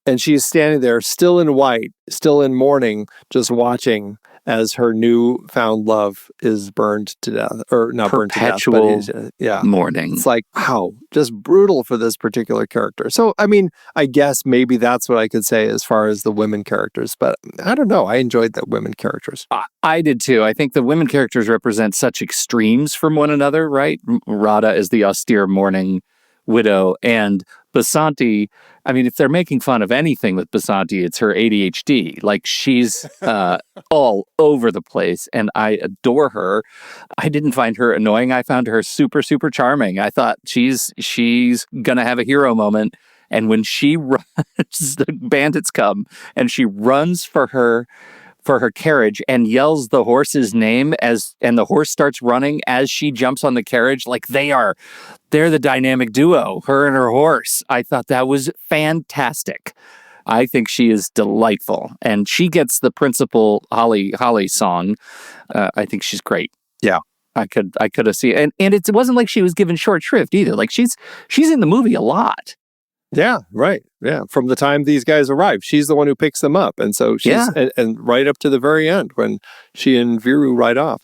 and she's standing there still in white, still in mourning, just watching as her newfound love is burned to death, or not burned to death, but mourning. It's like, wow, just brutal for this particular character. So, I mean, I guess maybe that's what I could say as far as the women characters, but I don't know. I enjoyed the women characters. I did too. I think the women characters represent such extremes from one another, right? Radha is the austere mourning widow, and Basanti, I mean, if they're making fun of anything with Basanti, it's her ADHD. Like, she's all over the place, and I adore her. I didn't find her annoying. I found her super, super charming. I thought she's gonna have a hero moment, and when she runs, the bandits come, and she runs for her carriage and yells the horse's name and the horse starts running as she jumps on the carriage. Like, they're the dynamic duo, her and her horse. I thought that was fantastic. I think she is delightful, and she gets the principal Holly song. I think she's great. Yeah, I could have seen, and it wasn't like she was given short shrift either. Like, she's in the movie a lot. Yeah, right. Yeah, from the time these guys arrive, she's the one who picks them up, and so she's and right up to the very end when she and Viru ride off.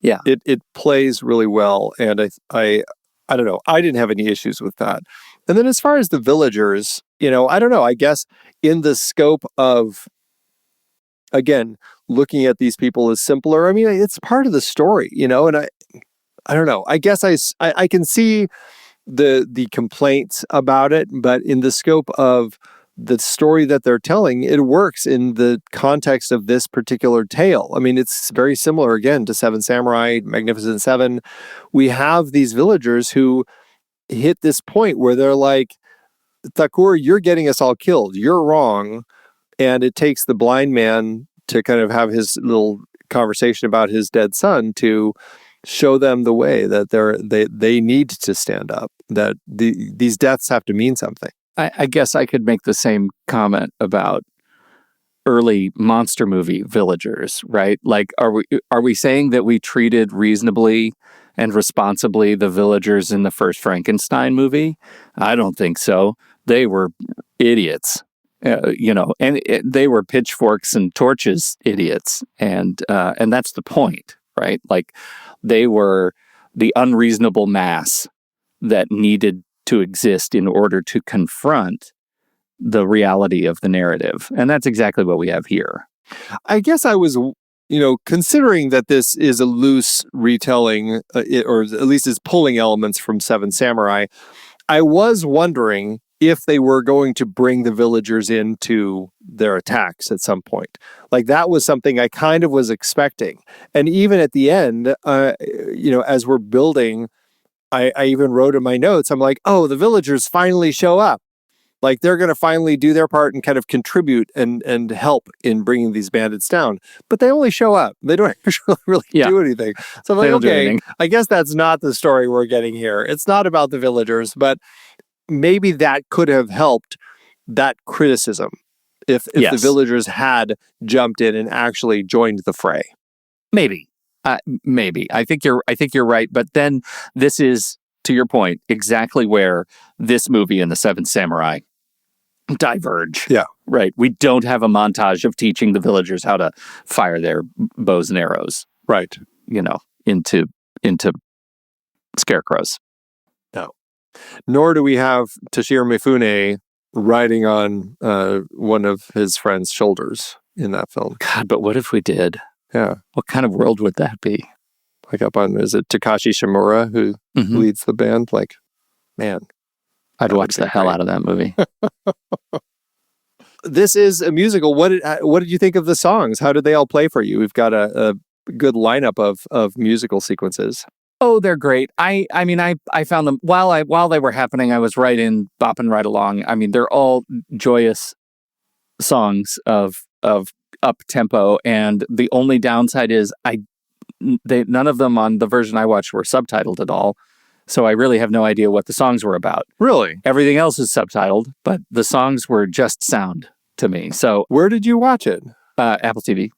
Yeah, it plays really well, and I don't know. I didn't have any issues with that. And then as far as the villagers, I don't know. I guess in the scope of, again, looking at these people as simpler. I mean, it's part of the story, and I don't know. I guess I can see the complaints about it, but in the scope of the story that they're telling, it works in the context of this particular tale. I mean, it's very similar, again, to Seven Samurai, Magnificent Seven. We have these villagers who hit this point where they're like, Thakur, you're getting us all killed. You're wrong. And it takes the blind man to kind of have his little conversation about his dead son to show them the way that they need to stand up, that these deaths have to mean something. I guess I could make the same comment about early monster movie villagers, right? Like, are we saying that we treated reasonably and responsibly the villagers in the first Frankenstein movie? I don't think so. They were idiots, and they were pitchforks and torches idiots, and that's the point, right? Like, they were the unreasonable mass that needed to exist in order to confront the reality of the narrative. And that's exactly what we have here. I guess I was, considering that this is a loose retelling, or at least is pulling elements from Seven Samurai, I was wondering if they were going to bring the villagers into their attacks at some point. Like, that was something I kind of was expecting. And even at the end, as we're building, I even wrote in my notes, I'm like, oh, the villagers finally show up. Like, they're going to finally do their part and kind of contribute and help in bringing these bandits down. But they only show up. They don't actually really do anything. So I'm like, okay, I guess that's not the story we're getting here. It's not about the villagers, but maybe that could have helped that criticism if the villagers had jumped in and actually joined the fray. Maybe. I think you're right. But then this is, to your point, exactly where this movie and the Seventh Samurai diverge. Yeah. Right. We don't have a montage of teaching the villagers how to fire their bows and arrows. Right. Into scarecrows. No. Nor do we have Toshiro Mifune riding on one of his friend's shoulders in that film. God, but what if we did? Yeah. What kind of world would that be? Like up on, is it Takashi Shimura who leads the band? Like, man. I'd watch the hell out of that movie. This is a musical. What did you think of the songs? How did they all play for you? We've got a good lineup of musical sequences. Oh, they're great. I mean, I found them while they were happening. I was bopping right along. I mean, they're all joyous songs of up tempo, and the only downside is none of them on the version I watched were subtitled at all. So I really have no idea what the songs were about. Really? Everything else is subtitled, but the songs were just sound to me. So where did you watch it? Apple TV.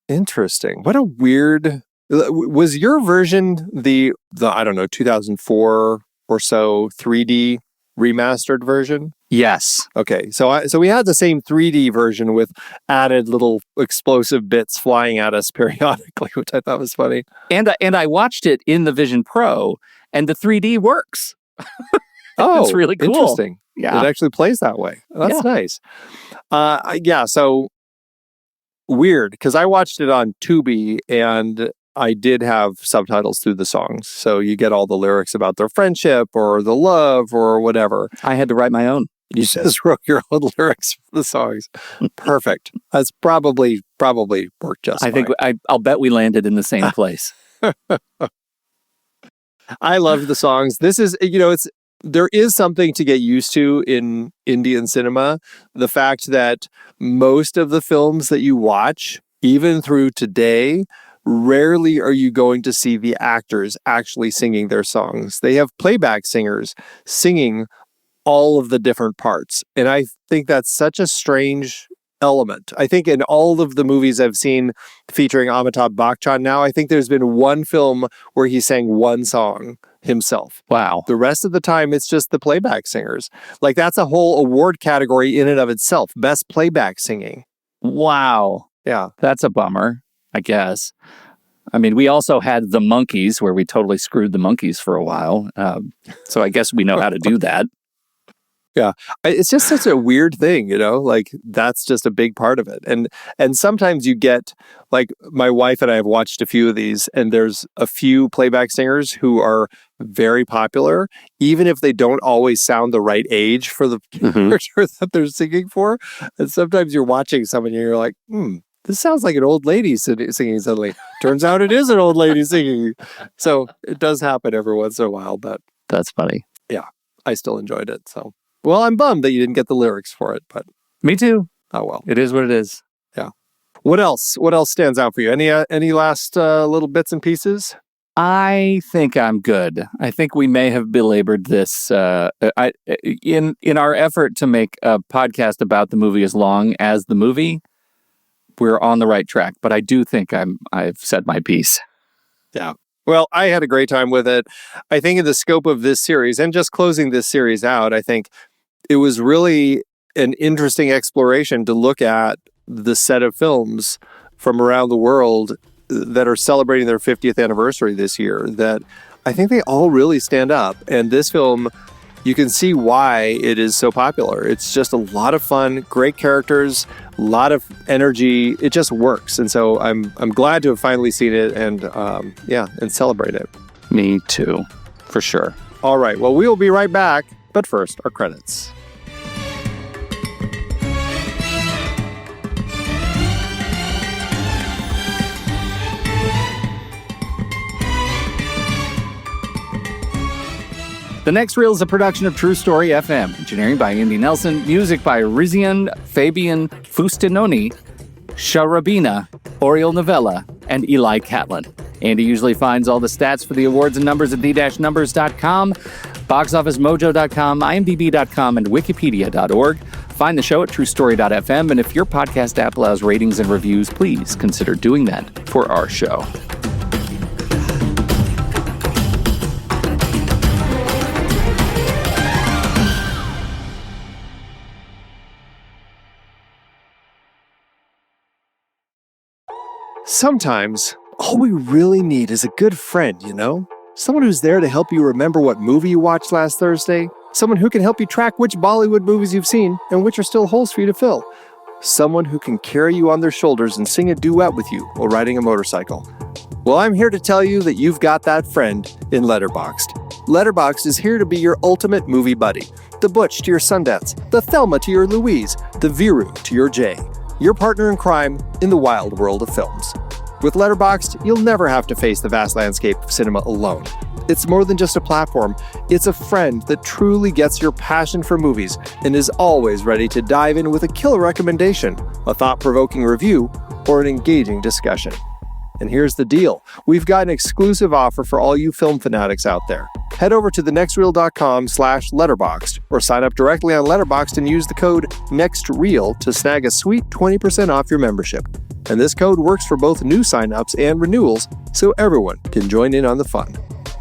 Interesting. What a weird. Was your version the I don't know, 2004 or so 3D remastered version? Yes. Okay. So we had the same 3D version with added little explosive bits flying at us periodically, which I thought was funny. And I watched it in the Vision Pro, and the 3D works. Oh, it's really cool. Interesting. Yeah. It actually plays that way. That's nice. So weird, because I watched it on Tubi, and I did have subtitles through the songs. So you get all the lyrics about their friendship or the love or whatever. I had to write my own. You just wrote your own lyrics for the songs. Perfect. That's probably worked just fine. I think I'll bet we landed in the same place. I loved the songs. This is, there is something to get used to in Indian cinema. The fact that most of the films that you watch, even through today, rarely are you going to see the actors actually singing their songs. They have playback singers singing all of the different parts. And I think that's such a strange element. I think in all of the movies I've seen featuring Amitabh Bachchan now, I think there's been one film where he sang one song himself. Wow. The rest of the time, it's just the playback singers. Like, that's a whole award category in and of itself. Best playback singing. Wow. Yeah. That's a bummer, I guess. I mean, we also had the Monkees, where we totally screwed the Monkees for a while. So I guess we know how to do that. Yeah. It's just such a weird thing, like, that's just a big part of it. And sometimes you get, like, my wife and I have watched a few of these, and there's a few playback singers who are very popular, even if they don't always sound the right age for the character that they're singing for. And sometimes you're watching someone and you're like, this sounds like an old lady singing suddenly. Turns out it is an old lady singing. So it does happen every once in a while, but that's funny. Yeah, I still enjoyed it. So, well, I'm bummed that you didn't get the lyrics for it, but me too. Oh well, it is what it is. Yeah. What else? What else stands out for you? Any last little bits and pieces? I think I'm good. I think we may have belabored this. In our effort to make a podcast about the movie as long as the movie, we're on the right track. But I do think I've said my piece. Yeah. Well, I had a great time with it. I think in the scope of this series, and just closing this series out, I think it was really an interesting exploration to look at the set of films from around the world that are celebrating their 50th anniversary this year, that I think they all really stand up. And this film you can see why it is so popular. It's just a lot of fun, great characters, a lot of energy. It just works. And so I'm glad to have finally seen it and celebrate it. Me too, for sure. All right, well, we will be right back. But first, our credits. The Next Reel is a production of True Story FM. Engineering by Andy Nelson. Music by Rizian Fabian Fustinoni, Sharabina, Oriel Novella, and Eli Catlin. Andy usually finds all the stats for the awards and numbers at the-numbers.com, boxofficemojo.com, imdb.com, and wikipedia.org. Find the show at truestory.fm, and if your podcast app allows ratings and reviews, please consider doing that for our show. Sometimes, all we really need is a good friend, you know? Someone who's there to help you remember what movie you watched last Thursday. Someone who can help you track which Bollywood movies you've seen and which are still holes for you to fill. Someone who can carry you on their shoulders and sing a duet with you while riding a motorcycle. Well, I'm here to tell you that you've got that friend in Letterboxd. Letterboxd is here to be your ultimate movie buddy. The Butch to your Sundance, the Thelma to your Louise, the Viru to your Jay. Your partner in crime in the wild world of films. With Letterboxd, you'll never have to face the vast landscape of cinema alone. It's more than just a platform. It's a friend that truly gets your passion for movies and is always ready to dive in with a killer recommendation, a thought-provoking review, or an engaging discussion. And here's the deal. We've got an exclusive offer for all you film fanatics out there. Head over to thenextreel.com/letterboxd or sign up directly on Letterboxd and use the code NEXTREEL to snag a sweet 20% off your membership. And this code works for both new signups and renewals, so everyone can join in on the fun.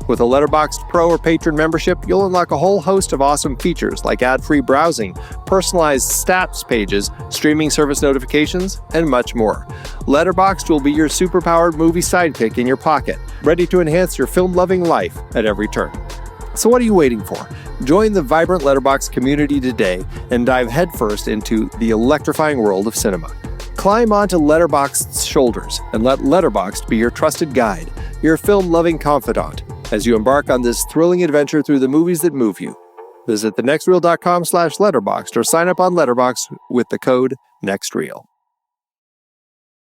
With a Letterboxd Pro or Patron membership, you'll unlock a whole host of awesome features like ad-free browsing, personalized stats pages, streaming service notifications, and much more. Letterboxd will be your superpowered movie sidekick in your pocket, ready to enhance your film-loving life at every turn. So what are you waiting for? Join the vibrant Letterboxd community today and dive headfirst into the electrifying world of cinema. Climb onto Letterboxd's shoulders and let Letterboxd be your trusted guide, your film-loving confidant, as you embark on this thrilling adventure through the movies that move you. Visit thenextreel.com/letterboxd or sign up on Letterboxd with the code NEXTREEL.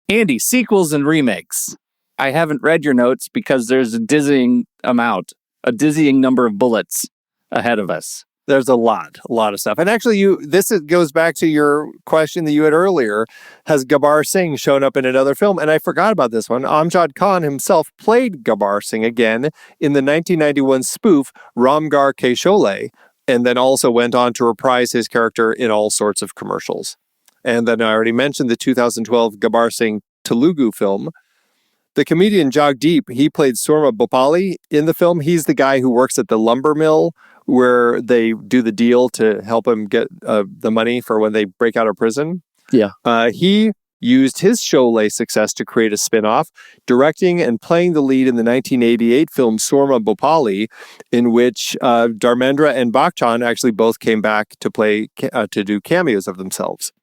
Andy, sequels and remakes. I haven't read your notes because there's a dizzying number of bullets ahead of us. There's a lot of stuff. And actually, goes back to your question that you had earlier. Has Gabbar Singh shown up in another film? And I forgot about this one. Amjad Khan himself played Gabbar Singh again in the 1991 spoof Ramgar Ke Sholay, and then also went on to reprise his character in all sorts of commercials. And then I already mentioned the 2012 Gabbar Singh Telugu film. The comedian Jagdeep, he played Surma Bhopali in the film. He's the guy who works at the lumber mill where they do the deal to help him get the money for when they break out of prison. Yeah. He used his Sholay success to create a spin-off, directing and playing the lead in the 1988 film Surma Bhopali, in which Dharmendra and Bachchan actually both came back to play to do cameos of themselves.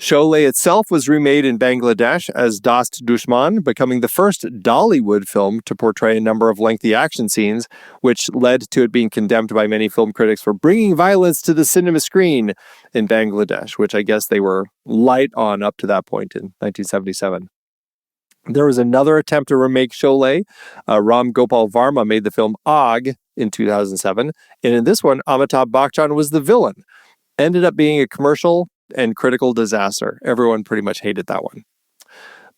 Sholay itself was remade in Bangladesh as Dost Dushman, becoming the first Dollywood film to portray a number of lengthy action scenes, which led to it being condemned by many film critics for bringing violence to the cinema screen in Bangladesh, which I guess they were light on up to that point in 1977. There was another attempt to remake Sholay. Ram Gopal Varma made the film Og in 2007, and in this one, Amitabh Bachchan was the villain. Ended up being a commercial and critical disaster. Everyone pretty much hated that one.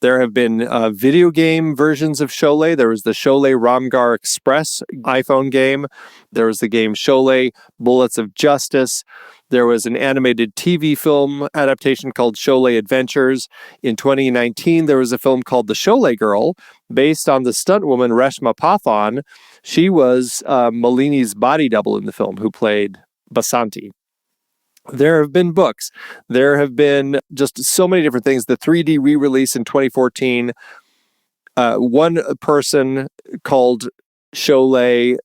There have been video game versions of Sholay. There was the Sholay Ramgar Express iPhone game. There was the game Sholay Bullets of Justice. There was an animated TV film adaptation called Sholay Adventures. In 2019, there was a film called The Sholay Girl, based on the stunt woman Reshma Pathan. She was Malini's body double in the film, who played Basanti. There have been books. There have been just so many different things. The 3D re-release in 2014. One person called Sholay,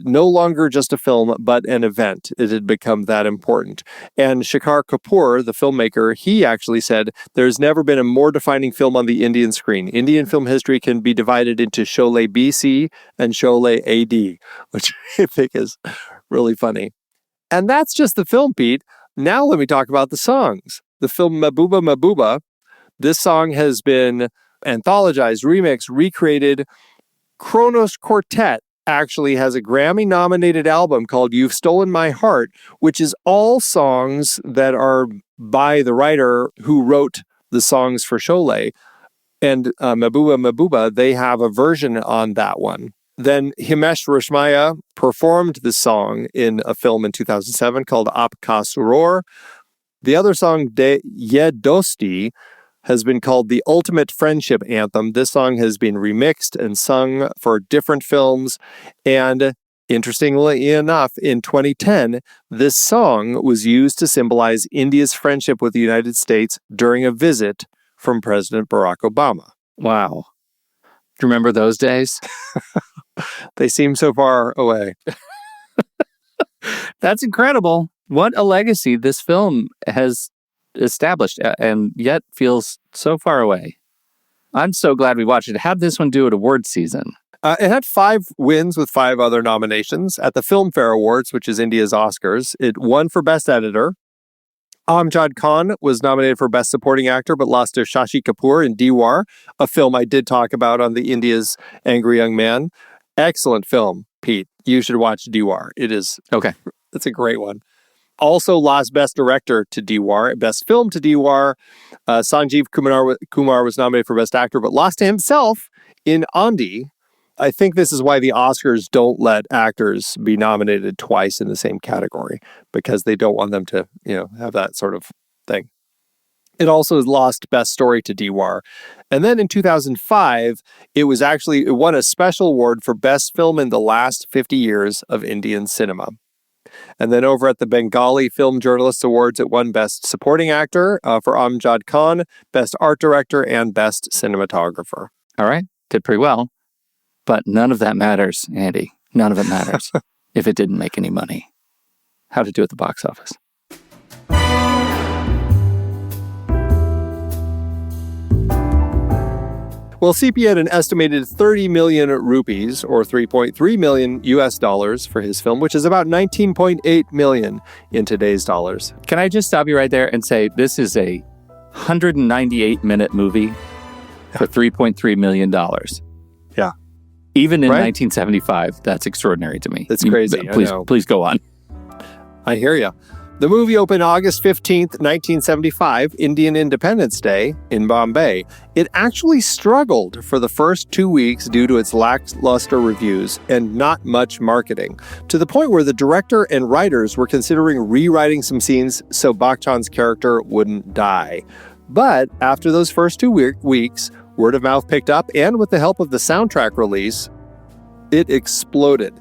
no longer just a film, but an event. It had become that important. And Shekhar Kapoor, the filmmaker, he actually said, there's never been a more defining film on the Indian screen. Indian film history can be divided into Sholay BC and Sholay AD, which I think is really funny. And that's just the film, Pete. Now let me talk about the songs. The film Mabuba Mabuba, this song has been anthologized, remixed, recreated. Kronos Quartet actually has a Grammy-nominated album called You've Stolen My Heart, which is all songs that are by the writer who wrote the songs for Sholay. And Mabuba Mabuba, they have a version on that one. Then Himesh Reshammiya performed the song in a film in 2007 called Aap Ka Suror. The other song, Ye Dosti, has been called the ultimate friendship anthem. This song has been remixed and sung for different films. And interestingly enough, in 2010, this song was used to symbolize India's friendship with the United States during a visit from President Barack Obama. Wow. Do you remember those days? They seem so far away. That's incredible. What a legacy this film has established and yet feels so far away. I'm so glad we watched it. How'd this one do at award season? It had 5 wins with 5 other nominations at the Filmfare Awards, which is India's Oscars. It won for Best Editor. Amjad Khan was nominated for Best Supporting Actor, but lost to Shashi Kapoor in Diwar, a film I did talk about on the India's Angry Young Man. Excellent film, Pete. You should watch Diwar. It is. Okay. It's a great one. Also lost Best Director to Diwar, Best Film to Diwar. Sanjeev Kumar was nominated for Best Actor, but lost to himself in Andy. I think this is why the Oscars don't let actors be nominated twice in the same category, because they don't want them to, have that sort of thing. It also lost Best Story to Diwar. And then in 2005, it won a special award for Best Film in the last 50 years of Indian cinema. And then over at the Bengali Film Journalists Awards, it won Best Supporting Actor for Amjad Khan, Best Art Director, and Best Cinematographer. All right. Did pretty well. But none of that matters, Andy. None of it matters if it didn't make any money. How'd it do at the box office? Well, Sippy had an estimated 30 million rupees, or $3.3 million US dollars for his film, which is about 19.8 million in today's dollars. Can I just stop you right there and say this is a 198-minute movie for $3.3 million? Yeah. Even in 1975, that's extraordinary to me. That's crazy. Please go on. I hear you. The movie opened August 15th, 1975, Indian Independence Day in Bombay. It actually struggled for the first 2 weeks due to its lackluster reviews and not much marketing, to the point where the director and writers were considering rewriting some scenes so Bachchan's character wouldn't die. But after those first 2 weeks, word of mouth picked up, and with the help of the soundtrack release, it exploded.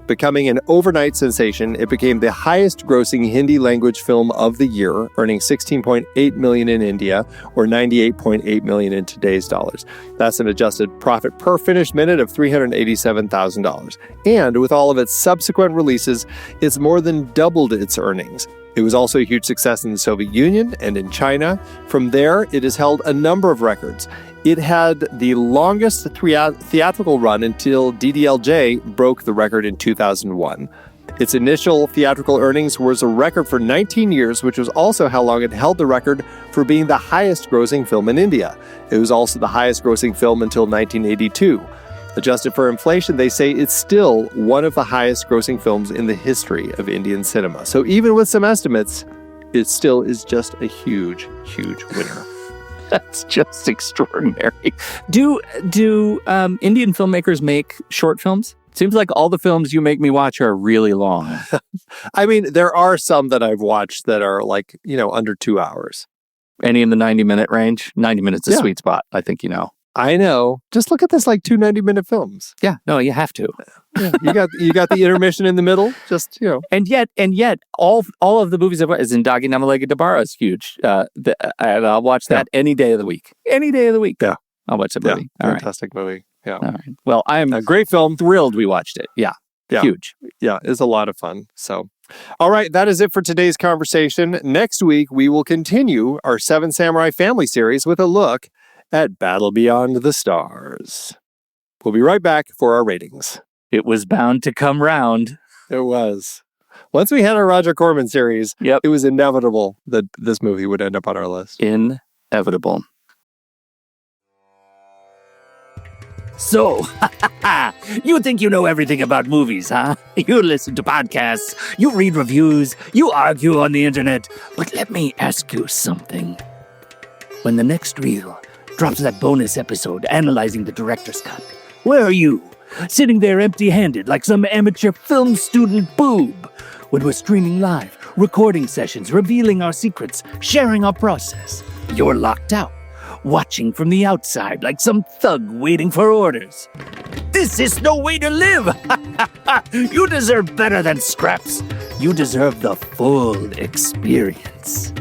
Becoming an overnight sensation, it became the highest-grossing Hindi-language film of the year, earning $16.8 million in India, or $98.8 million in today's dollars. That's an adjusted profit per finished minute of $387,000. And with all of its subsequent releases, it's more than doubled its earnings. It was also a huge success in the Soviet Union and in China. From there, it has held a number of records. It had the longest theatrical run until DDLJ broke the record in 2001. Its initial theatrical earnings was a record for 19 years, which was also how long it held the record for being the highest-grossing film in India. It was also the highest-grossing film until 1982. Adjusted for inflation, they say it's still one of the highest-grossing films in the history of Indian cinema. So even with some estimates, it still is just a huge, huge winner. That's just extraordinary. Do Indian filmmakers make short films? Seems like all the films you make me watch are really long. I mean, there are some that I've watched that are under 2 hours. Any in the 90-minute range? 90 minutes is a sweet spot, I think you know. I know. Just look at this, 2 90-minute films. Yeah, no, you have to. Yeah, you got the intermission in the middle. Just And yet, all of the movies I've watched, Zindagi Na Milegi Dobara is huge. And I'll watch that any day of the week. Any day of the week. Yeah, I'll watch that movie. Fantastic movie. Yeah. All right. Well, I'm A great film. thrilled we watched it. Yeah. Yeah. Huge. Yeah, it's a lot of fun. So, all right, that is it for today's conversation. Next week, we will continue our Seven Samurai Family series with a look at Battle Beyond the Stars. We'll be right back for our ratings. It was bound to come round. It was. Once we had our Roger Corman series, Yep. it was inevitable that this movie would end up on our list. Inevitable. So, you think you know everything about movies, huh? You listen to podcasts, you read reviews, you argue on the internet. But let me ask you something. When the next reel drops that bonus episode analyzing the director's cut, where are you? Sitting there empty-handed like some amateur film student boob. When we're streaming live, recording sessions, revealing our secrets, sharing our process, you're locked out, watching from the outside like some thug waiting for orders. This is no way to live! You deserve better than scraps. You deserve the full experience.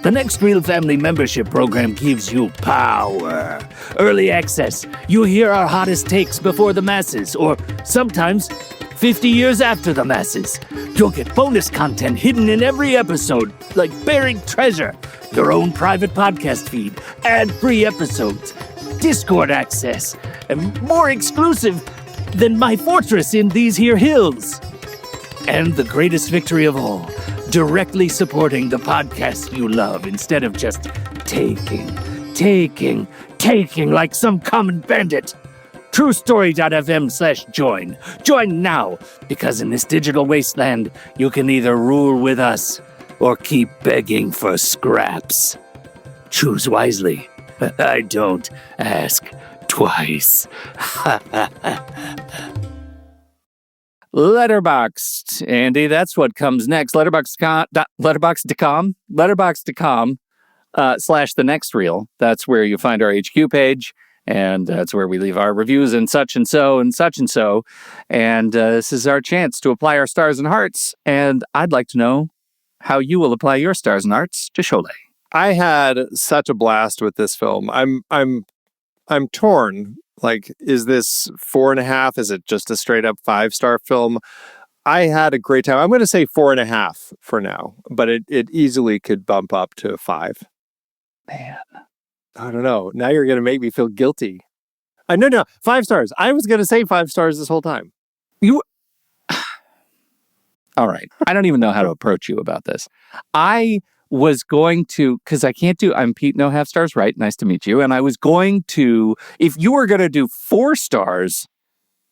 The Next Reel Family membership program gives you power. Early access. You hear our hottest takes before the masses, or sometimes 50 years after the masses. You'll get bonus content hidden in every episode, like buried treasure, your own private podcast feed, ad-free episodes, Discord access, and more exclusive than my fortress in these here hills. And the greatest victory of all, directly supporting the podcast you love instead of just taking like some common bandit. TrueStory.fm/join. Join now, because in this digital wasteland, you can either rule with us or keep begging for scraps. Choose wisely. I don't ask twice. Letterboxd, Andy, that's what comes next. Letterboxd.com / the next reel. That's where you find our HQ page, and that's where we leave our reviews and such and so and such and so. And this is our chance to apply our stars and hearts. And I'd like to know how you will apply your stars and hearts to Sholay. I had such a blast with this film. I'm torn. Like, is this 4.5? Is it just a straight up 5-star film? I had a great time. I'm going to say 4.5 for now, but it easily could bump up to 5. Man. I don't know. Now you're going to make me feel guilty. No, 5 stars. I was going to say 5 stars this whole time. All right. I don't even know how to approach you about this. I was going to, because I can't do, I'm Pete, no half stars, right? Nice to meet you. And I was going to, if you were going to do 4 stars,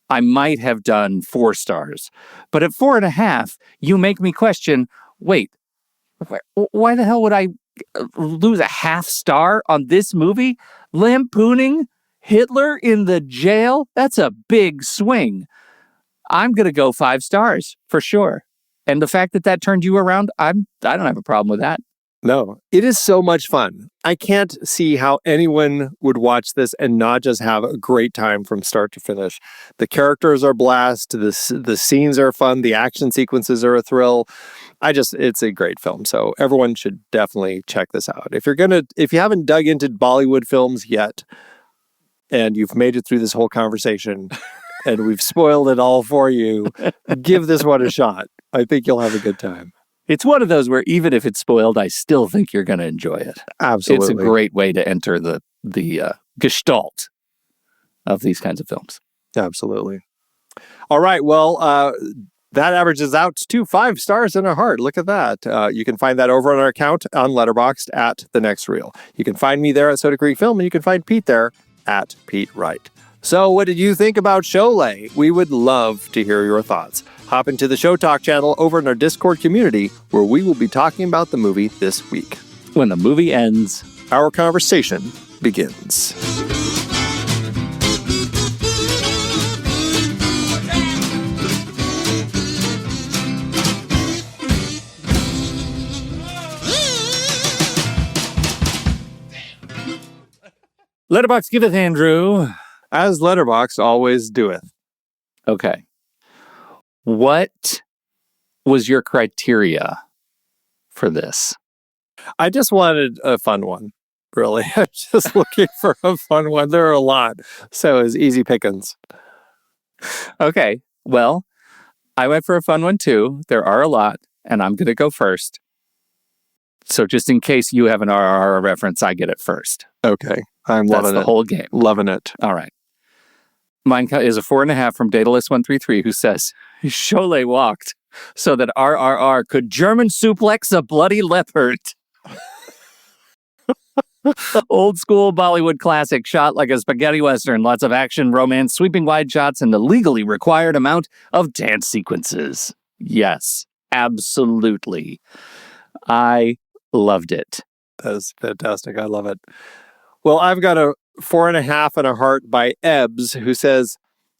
I might have done 4 stars. But at 4.5, you make me question, wait, why the hell would I lose a half star on this movie? Lampooning Hitler in the jail? That's a big swing. I'm going to go 5 stars for sure. And the fact that turned you around, I don't have a problem with that. No, it is so much fun. I can't see how anyone would watch this and not just have a great time from start to finish. The characters are blast, the scenes are fun, the action sequences are a thrill. It's a great film. So everyone should definitely check this out. If you haven't dug into Bollywood films yet, and you've made it through this whole conversation, and we've spoiled it all for you, give this one a shot. I think you'll have a good time. It's one of those where even if it's spoiled, I still think you're going to enjoy it. Absolutely. It's a great way to enter the gestalt of these kinds of films. Absolutely. All right. Well, that averages out to 5 stars and a heart. Look at that. You can find that over on our account on Letterboxd at The Next Reel. You can find me there at Soda Creek Film, and you can find Pete there at Pete Wright. So what did you think about Sholay? We would love to hear your thoughts. Hop into the Show Talk channel over in our Discord community, where we will be talking about the movie this week. When the movie ends, our conversation begins. Letterboxd giveth, Andrew. As Letterboxd always doeth. Okay. What was your criteria for this? I just wanted a fun one. really. I'm just looking for a fun one. There are a lot. So it's easy pickings. Okay. Well, I went for a fun one too. There are a lot, and I'm going to go first. So just in case you have an RRR reference, I get it first. Okay. I'm That's loving the it. whole game. Loving it. All right. Mine is a 4.5 from Daedalus133, who says, Sholay walked so that RRR could German suplex a bloody leopard. Old school Bollywood classic, shot like a spaghetti western. Lots of action, romance, sweeping wide shots, and the legally required amount of dance sequences. Yes, absolutely. I loved it. That is fantastic. I love it. Well, I've got a 4.5 and a heart by Ebbs, who says,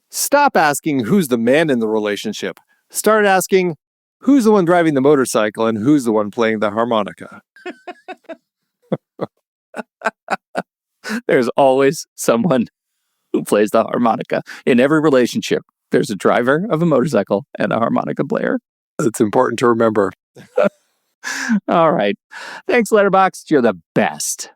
stop asking who's the man in the relationship. Start asking who's the one driving the motorcycle and who's the one playing the harmonica. There's always someone who plays the harmonica. In every relationship, there's a driver of a motorcycle and a harmonica player. It's important to remember. All right. Thanks, Letterboxd. You're the best.